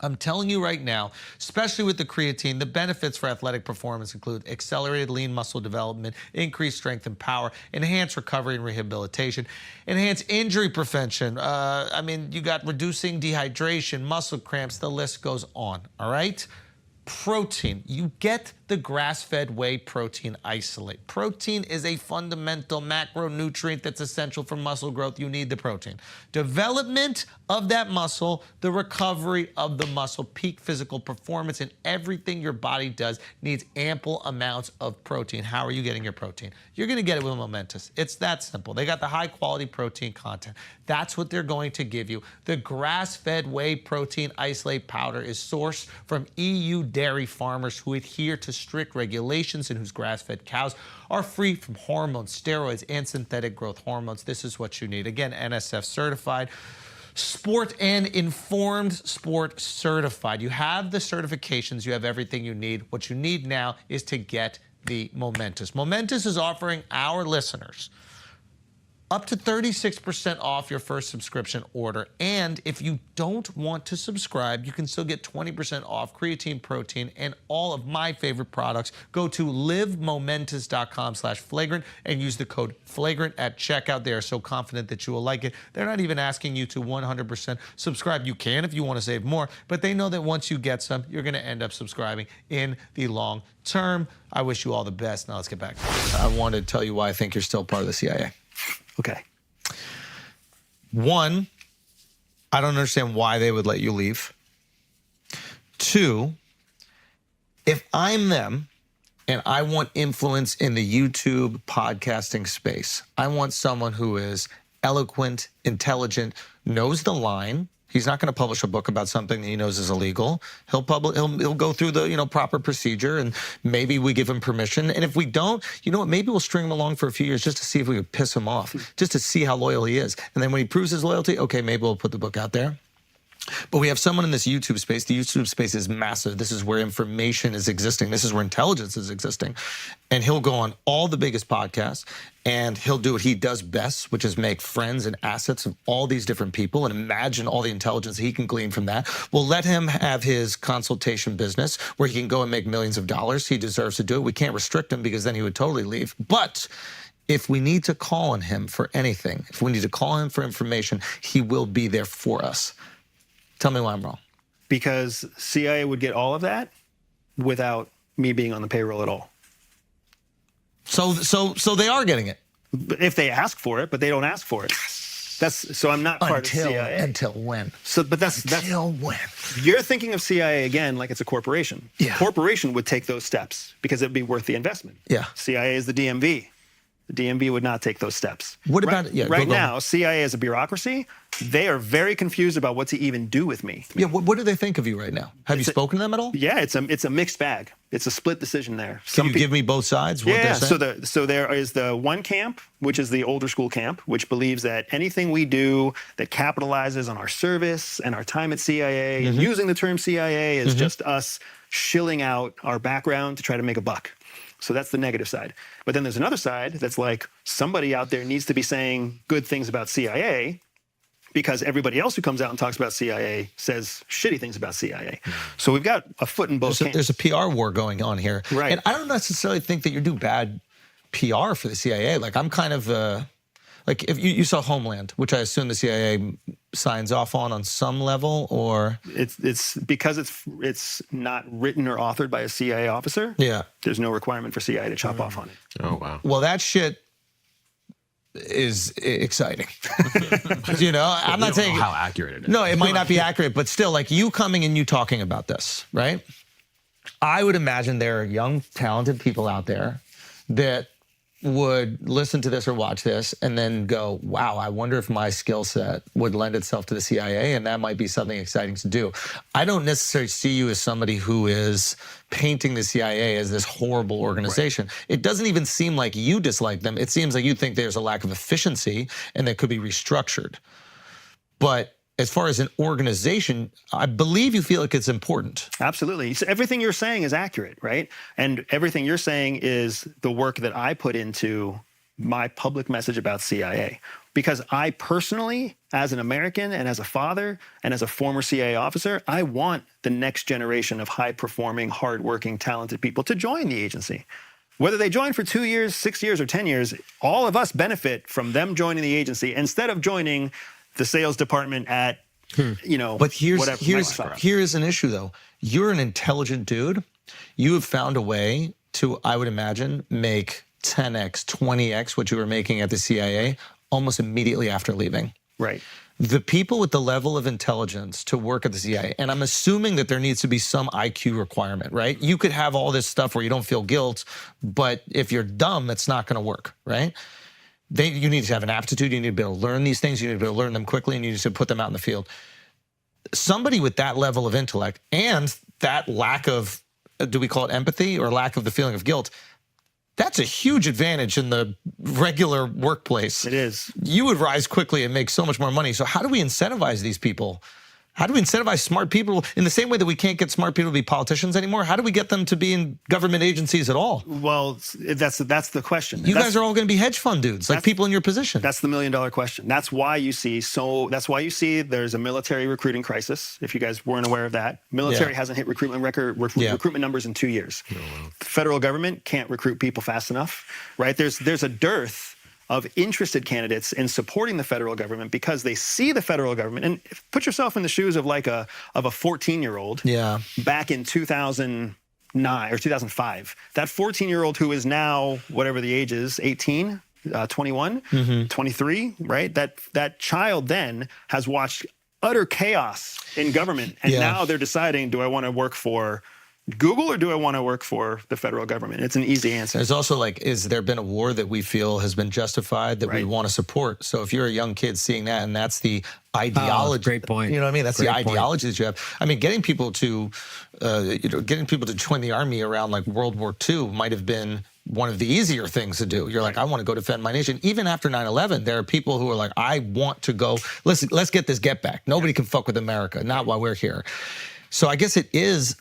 I'm telling you right now, especially with the creatine, the benefits for athletic performance include accelerated lean muscle development, increased strength and power, enhanced recovery and rehabilitation, enhanced injury prevention. You got reducing dehydration, muscle cramps, the list goes on, all right? Protein. You get the grass-fed whey protein isolate. Protein is a fundamental macronutrient that's essential for muscle growth. You need the protein. Development of that muscle, the recovery of the muscle, peak physical performance, and everything your body does needs ample amounts of protein. How are you getting your protein? You're going to get it with Momentous. It's that simple. They got the high-quality protein content. That's what they're going to give you. The grass-fed whey protein isolate powder is sourced from EU dairy farmers who adhere to strict regulations and whose grass-fed cows are free from hormones, steroids, and synthetic growth hormones. This is what you need. Again, NSF certified. Sport and informed sport certified. You have the certifications. You have everything you need. What you need now is to get the Momentous. Momentous is offering our listeners up to 36% off your first subscription order. And if you don't want to subscribe, you can still get 20% off creatine, protein, and all of my favorite products. Go to livemomentous.com/flagrant and use the code flagrant at checkout. They are so confident that you will like it. They're not even asking you to 100% subscribe. You can if you want to save more, but they know that once you get some, you're going to end up subscribing in the long term. I wish you all the best. Now let's get back. I wanted to tell you why I think you're still part of the CIA. Okay. One, I don't understand why they would let you leave. Two, if I'm them and I want influence in the YouTube podcasting space, I want someone who is eloquent, intelligent, knows the line. He's not going to publish a book about something that he knows is illegal. He'll go through the proper procedure, and maybe we give him permission. And if we don't, you know what? Maybe we'll string him along for a few years just to see if we could piss him off, just to see how loyal he is. And then when he proves his loyalty, okay, maybe we'll put the book out there. But we have someone in this YouTube space. The YouTube space is massive. This is where information is existing. This is where intelligence is existing. And he'll go on all the biggest podcasts, and he'll do what he does best, which is make friends and assets of all these different people and imagine all the intelligence he can glean from that. We'll let him have his consultation business where he can go and make millions of dollars. He deserves to do it. We can't restrict him because then he would totally leave. But if we need to call on him for anything, if we need to call him for information, he will be there for us. Tell me why I'm wrong. Because CIA would get all of that without me being on the payroll at all. So they are getting it. If they ask for it, but they don't ask for it. So I'm not part of CIA. Until when? But that's Until when? You're thinking of CIA again like it's a corporation. Yeah. A corporation would take those steps because it'd be worth the investment. Yeah. CIA is the DMV. The DMV would not take those steps. What about right now? CIA as a bureaucracy, they are very confused about what to even do with me. Yeah, what do they think of you right now? Have you spoken to them at all? Yeah, it's a mixed bag. It's a split decision there. Can you give me both sides? What Yeah, they're saying? so there is the one camp, which is the older school camp, which believes that anything we do that capitalizes on our service and our time at CIA, and using the term CIA is just us shilling out our background to try to make a buck. So that's the negative side. But then there's another side that's like somebody out there needs to be saying good things about CIA because everybody else who comes out and talks about CIA says shitty things about CIA. So we've got a foot in both camps. There's a PR war going on here. Right. And I don't necessarily think that you do bad PR for the CIA. Like, I'm kind of, like, if you saw Homeland, which I assume the CIA signs off on some level, or? It's because it's not written or authored by a CIA officer. Yeah. There's no requirement for CIA to chop off on it. Oh, wow. Well, that shit is exciting. I'm not saying how accurate it is. No, it might not be accurate, but still, like, you coming and you talking about this, right? I would imagine there are young, talented people out there that would listen to this or watch this and then go, wow, I wonder if my skill set would lend itself to the CIA, and that might be something exciting to do. I don't necessarily see you as somebody who is painting the CIA as this horrible organization. Right. It doesn't even seem like you dislike them. It seems like you think there's a lack of efficiency and that could be restructured. But as far as an organization, I believe you feel like it's important. Absolutely. So everything you're saying is accurate, right? And everything you're saying is the work that I put into my public message about CIA. Because I personally, as an American and as a father and as a former CIA officer, I want the next generation of high-performing, hardworking, talented people to join the agency. Whether they join for 2 years, 6 years, or 10 years, all of us benefit from them joining the agency instead of joining the sales department at, But here's an issue, though. You're an intelligent dude. You have found a way to, I would imagine, make 10x, 20x what you were making at the CIA almost immediately after leaving. Right. The people with the level of intelligence to work at the CIA, and I'm assuming that there needs to be some IQ requirement, right? You could have all this stuff where you don't feel guilt, but if you're dumb, it's not going to work, right? You need to have an aptitude. You need to be able to learn these things. You need to be able to learn them quickly, and you need to put them out in the field. Somebody with that level of intellect and that lack of, do we call it empathy, or lack of the feeling of guilt, that's a huge advantage in the regular workplace. It is. You would rise quickly and make so much more money. So how do we incentivize these people How do we incentivize smart people in the same way that we can't get smart people to be politicians anymore? How do we get them to be in government agencies at all? Well, that's the question. You guys are all going to be hedge fund dudes, like people in your position. That's the $1 million question. That's why you see there's a military recruiting crisis. If you guys weren't aware of that, military hasn't hit recruitment numbers in 2 years. Oh, wow. The federal government can't recruit people fast enough, right? There's a dearth of interested candidates in supporting the federal government because they see the federal government. And put yourself in the shoes of like a 14-year-old back in 2009 or 2005. That 14-year-old who is now, whatever the age is, 18, 21, 23, right? That child then has watched utter chaos in government. And now they're deciding, do I want to work for Google or do I want to work for the federal government? It's an easy answer. There's also like, is there been a war that we feel has been justified that we want to support? So if you're a young kid seeing that and that's the ideology, great point. You know what I mean? That's the ideology that you have. I mean, getting people to join the army around like World War II might have been one of the easier things to do. You're like, I want to go defend my nation. Even after 9/11, there are people who are like, I want to go. Listen, let's get this get back. Nobody can fuck with America, not while we're here. So I guess it is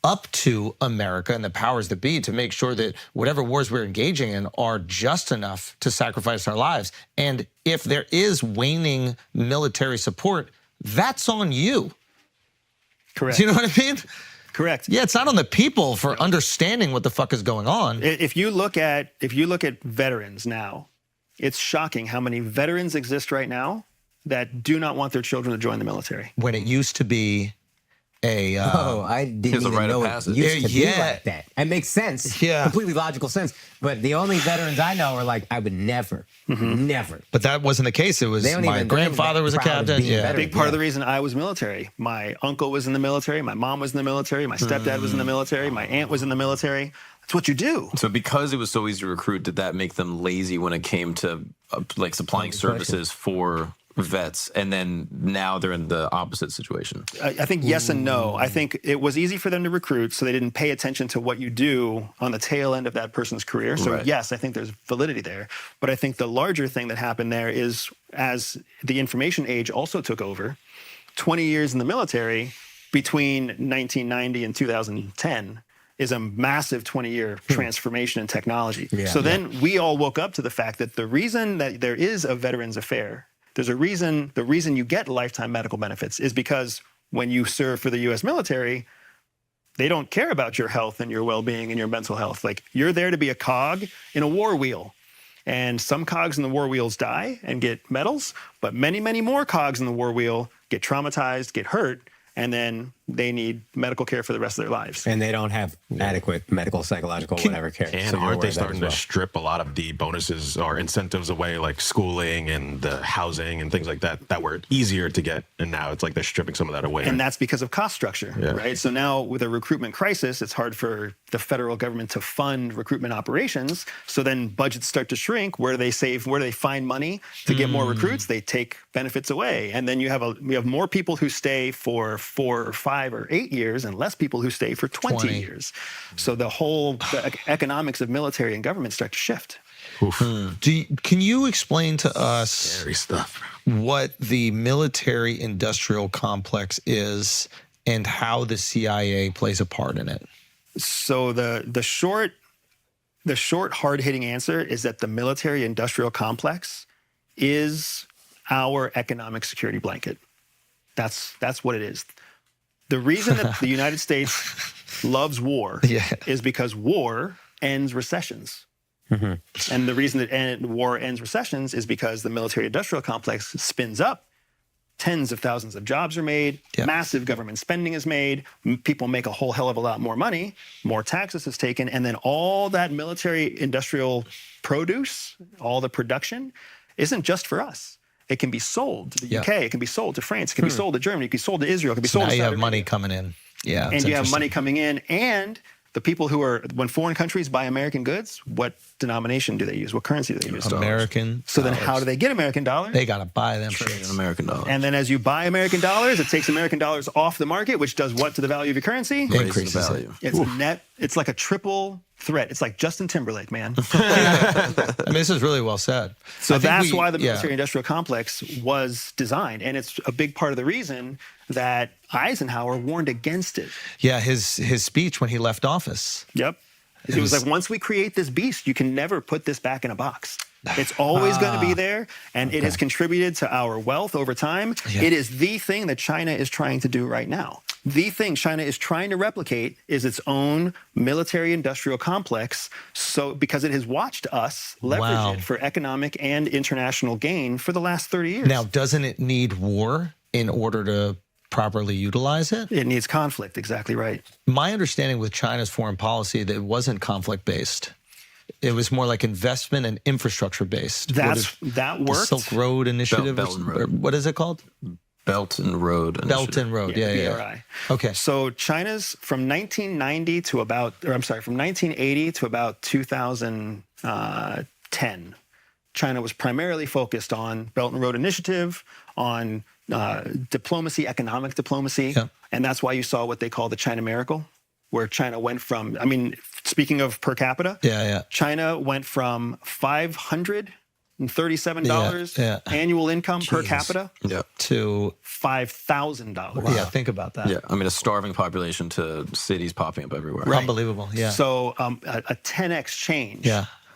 up to America and the powers that be to make sure that whatever wars we're engaging in are just enough to sacrifice our lives. And if there is waning military support, that's on you. Correct. Do you know what I mean? Correct. Yeah, it's not on the people for understanding what the fuck is going on. If you look at veterans now, it's shocking how many veterans exist right now that do not want their children to join the military. When it used to be I didn't even know it used to be like that. It makes sense. Yeah. Completely logical sense. But the only veterans I know are like, I would never. But that wasn't the case. It was my grandfather was a captain. A big part of the reason I was military. My uncle was in the military. My mom was in the military. My stepdad was in the military. My aunt was in the military. That's what you do. So because it was so easy to recruit, did that make them lazy when it came to like supplying services for vets, and then now they're in the opposite situation? I think yes and no. I think it was easy for them to recruit, so they didn't pay attention to what you do on the tail end of that person's career. So yes, I think there's validity there. But I think the larger thing that happened there is as the information age also took over, 20 years in the military between 1990 and 2010 is a massive 20-year transformation in technology. So then we all woke up to the fact that the reason that there is a veterans affair, the reason you get lifetime medical benefits is because when you serve for the U.S. military, they don't care about your health and your well-being and your mental health. Like, you're there to be a cog in a war wheel. And some cogs in the war wheels die and get medals, but many, many more cogs in the war wheel get traumatized, get hurt, and then they need medical care for the rest of their lives. And they don't have adequate medical, psychological, whatever care. And so aren't they starting to strip a lot of the bonuses or incentives away, like schooling and the housing and things like that, that were easier to get? And now it's like they're stripping some of that away. And that's because of cost structure, right? So now with a recruitment crisis, it's hard for the federal government to fund recruitment operations. So then budgets start to shrink. Where do they save? Where do they find money to get more recruits? They take benefits away. And then we have more people who stay for 4 or 5 or 8 years and less people who stay for 20 years. So the economics of military and government start to shift. Can you explain to us scary stuff, what the military industrial complex is and how the CIA plays a part in it? So the short hard-hitting answer is that the military industrial complex is our economic security blanket. That's what it is. The reason that the United States loves war is because war ends recessions. And the reason that war ends recessions is because the military-industrial complex spins up. Tens of thousands of jobs are made. Massive government spending is made. People make a whole hell of a lot more money. More taxes is taken. And then all that military-industrial produce, all the production, isn't just for us. It can be sold to the UK. It can be sold to France. It can be sold to Germany. It can be sold to Israel. It can be sold to Saudi Arabia. Now you have Arabia. money coming in. Yeah, and you have money coming in. And the people who are, when foreign countries buy American goods, what denomination do they use? What currency do they use? American. So then how do they get American dollars? They got to buy them shit. American dollars. And then as you buy American dollars, it takes American dollars off the market, which does what to the value of your currency? Increases the value. It's net. It's like a triple threat. It's like Justin Timberlake, man. I mean, this is really well said. So I think that's why the yeah. military-industrial complex was designed, and it's a big part of the reason that Eisenhower warned against it. Yeah, his speech when he left office. Yep. It was like, once we create this beast, you can never put this back in a box. It's always going to be there, and it has contributed to our wealth over time. Yeah. It is the thing that China is trying to do right now. The thing China is trying to replicate is its own military-industrial complex, so because it has watched us leverage it for economic and international gain for the last 30 years. Now, doesn't it need war in order to properly utilize it? It needs conflict, exactly right. My understanding with China's foreign policy that it wasn't conflict-based. It was more like investment and infrastructure-based. That the worked. Silk Road Initiative. Belt and Road. Or what is it called? Belt and Road Initiative. Belt and Road. Yeah. BRI. Okay. So China's from 1990 to about, or I'm sorry, from 1980 to about 2010, China was primarily focused on Belt and Road Initiative, on diplomacy, economic diplomacy, and that's why you saw what they call the China Miracle, where China went from, I mean, speaking of per capita, China went from $537 annual income per capita to $5,000. Wow. Yeah, think about that. Yeah, I mean, a starving population to cities popping up everywhere. Right. Unbelievable, yeah. So a 10x change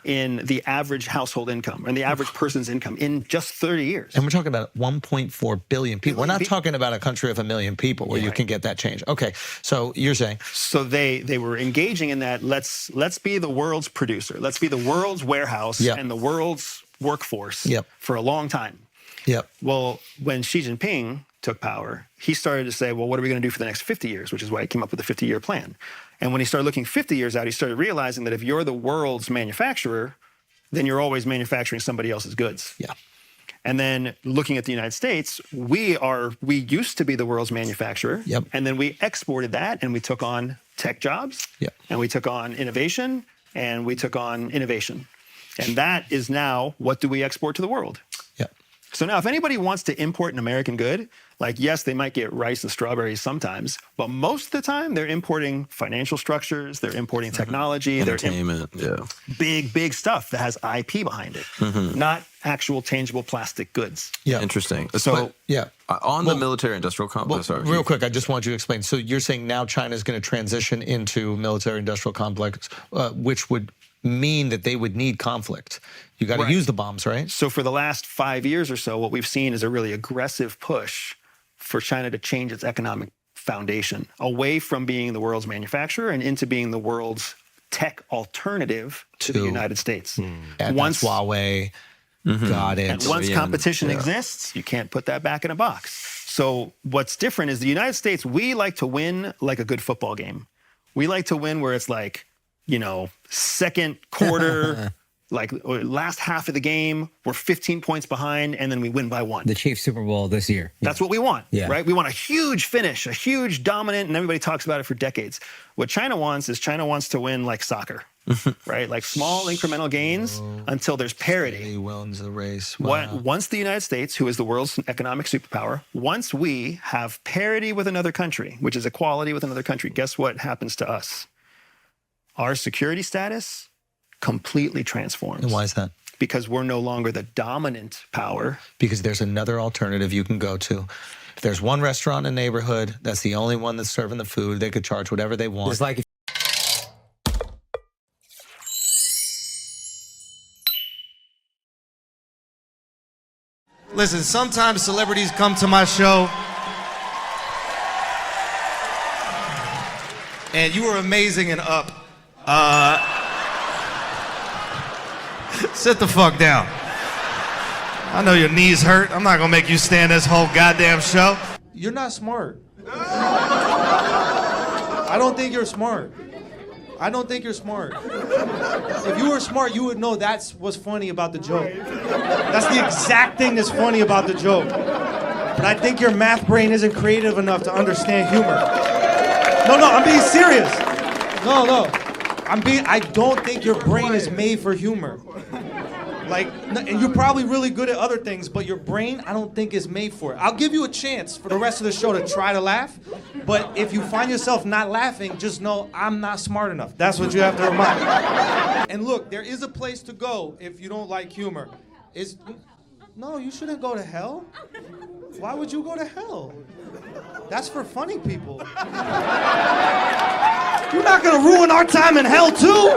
in the average household income and the average person's income in just 30 years. And we're talking about 1.4 billion people. We're not talking about a country of 1 million people where you can get that change. Okay, so you're saying. So they were engaging in that, let's be the world's producer. Let's be the world's warehouse and the world's workforce for a long time. Well, when Xi Jinping took power, he started to say, well, what are we going to do for the next 50 years, which is why he came up with the 50-year plan. And when he started looking 50 years out, he started realizing that if you're the world's manufacturer, then you're always manufacturing somebody else's goods. And then looking at the United States, we used to be the world's manufacturer. And then we exported that, and we took on tech jobs, and we took on innovation, and we took on innovation. And that is now, what do we export to the world? So now if anybody wants to import an American good, like, yes, they might get rice and strawberries sometimes, but most of the time they're importing financial structures, they're importing technology, entertainment, big stuff that has IP behind it, not actual tangible plastic goods. Interesting. So on the military-industrial complex. Real quick, I just want you to explain. So you're saying now China is going to transition into military-industrial complex, which would mean that they would need conflict. You got to use the bombs, right? So for the last 5 years or so, what we've seen is a really aggressive push for China to change its economic foundation away from being the world's manufacturer and into being the world's tech alternative to the United States. And once Huawei got it. And once competition exists, you can't put that back in a box. So what's different is the United States, we like to win like a good football game. We like to win where it's like, you know, second quarter, like last half of the game, we're 15 points behind, and then we win by 1. The Chiefs Super Bowl this year. That's what we want, right? We want a huge finish, a huge dominant, and everybody talks about it for decades. What China wants is China wants to win like soccer, right? Like small incremental gains until there's parity. He wins the race. Once the United States, who is the world's economic superpower, once we have parity with another country, which is equality with another country, guess what happens to us? Our security status completely transforms. And why is that? Because we're no longer the dominant power. Because there's another alternative you can go to. If there's one restaurant in the neighborhood, that's the only one that's serving the food. They could charge whatever they want. It's like Listen, sometimes celebrities come to my show and you were amazing and up. Sit the fuck down. I know your knees hurt. I'm not gonna make you stand this whole goddamn show. You're not smart. I don't think you're smart. I don't think you're smart. If you were smart, you would know that's what's funny about the joke. That's the exact thing that's funny about the joke. But I think your math brain isn't creative enough to understand humor. No, I'm being serious. No. I don't think your brain is made for humor. Like, and you're probably really good at other things, but your brain, I don't think is made for it. I'll give you a chance for the rest of the show to try to laugh, but if you find yourself not laughing, just know I'm not smart enough. That's what you have to remind. And look, there is a place to go if you don't like humor. No, you shouldn't go to hell. Why would you go to hell? That's for funny people. You're not gonna ruin our time in hell too?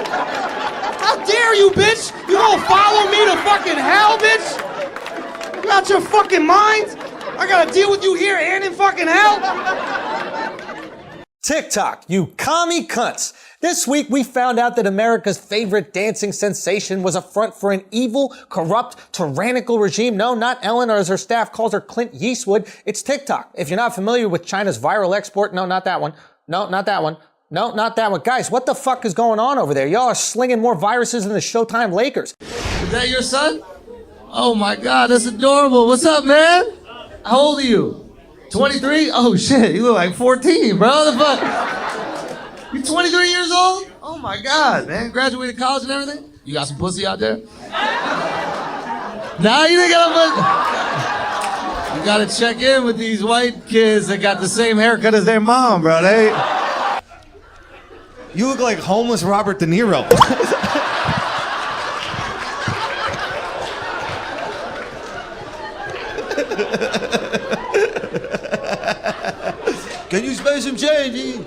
How dare you, bitch? You gonna follow me to fucking hell, bitch? You out your fucking mind? I gotta deal with you here and in fucking hell? TikTok, you commie cunts. This week we found out that America's favorite dancing sensation was a front for an evil, corrupt, tyrannical regime. No, not Ellen, or as her staff calls her, Clint Yeastwood. It's TikTok. If you're not familiar with China's viral export, no, not that one. No, not that one. No, not that one. Guys, what the fuck is going on over there? Y'all are slinging more viruses than the Showtime Lakers. Is that your son? Oh my God, that's adorable. What's up, man? How old are you? 23? Oh shit, you look like 14, bro. The fuck? You 23 years old? Oh my God, man. Graduated college and everything? You got some pussy out there? Nah, you didn't got a pussy. You gotta check in with these white kids that got the same haircut as their mom, bro. You look like homeless Robert De Niro. Can you spend some change?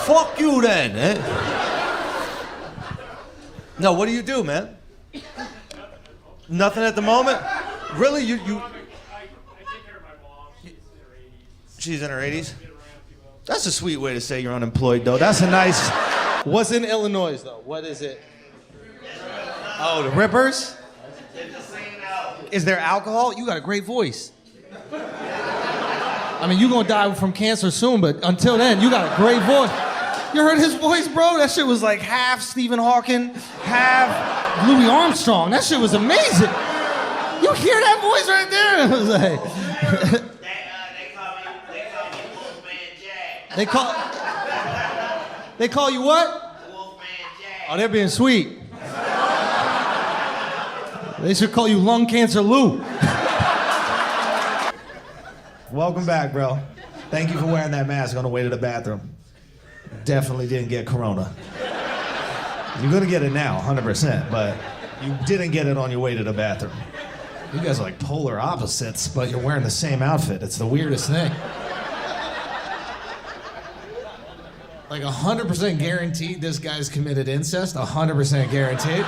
Fuck you then, eh? No, what do you do, man? Nothing at the moment? Really? You... I take care of my mom. She's in her 80s? That's a sweet way to say you're unemployed, though. That's a nice... What's in Illinois, though? What is it? Oh, the Rippers? Is there alcohol? You got a great voice. I mean, you're gonna die from cancer soon, but until then, you got a great voice. You heard his voice, bro? That shit was like half Stephen Hawking, half Louis Armstrong. That shit was amazing. You hear that voice right there? It was like... They call you what? Wolfman Jack. Oh, they're being sweet. They should call you Lung Cancer Lou. Welcome back, bro. Thank you for wearing that mask on the way to the bathroom. Definitely didn't get corona. You're gonna get it now, 100%, but you didn't get it on your way to the bathroom. You guys are like polar opposites, but you're wearing the same outfit. It's the weirdest thing. Like 100% guaranteed this guy's committed incest, 100% guaranteed.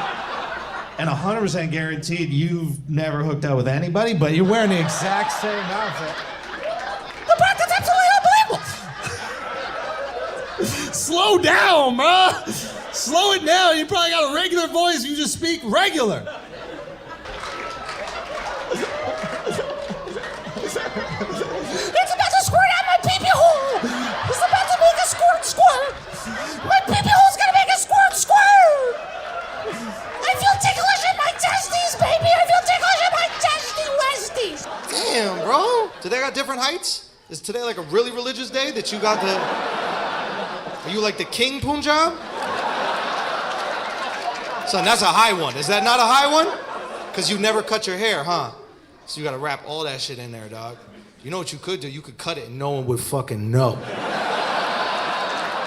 And 100% guaranteed you've never hooked up with anybody, but you're wearing the exact same outfit. The practice absolutely unbelievable! Slow down, bro! Slow it down. You probably got a regular voice, you just speak regular. It's about to squirt out my pee-pee hole! It's about to make a squirt! My pee-pee hole's gonna make a squirt! I feel ticklish in my testes, baby! I feel ticklish in my testy westies! Damn, bro! Today got different heights? Is today like a really religious day that you got the... Are you like the king Punjab? Son, that's a high one. Is that not a high one? Because you never cut your hair, huh? So you gotta wrap all that shit in there, dog. You know what you could do? You could cut it and no one would fucking know.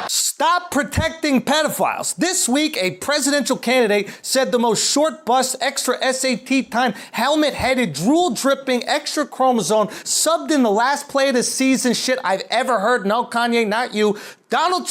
Stop protecting pedophiles. This week, a presidential candidate said the most short bus, extra SAT time, helmet-headed, drool-dripping, extra chromosome, subbed in the last play of the season shit I've ever heard. No, Kanye, not you. Donald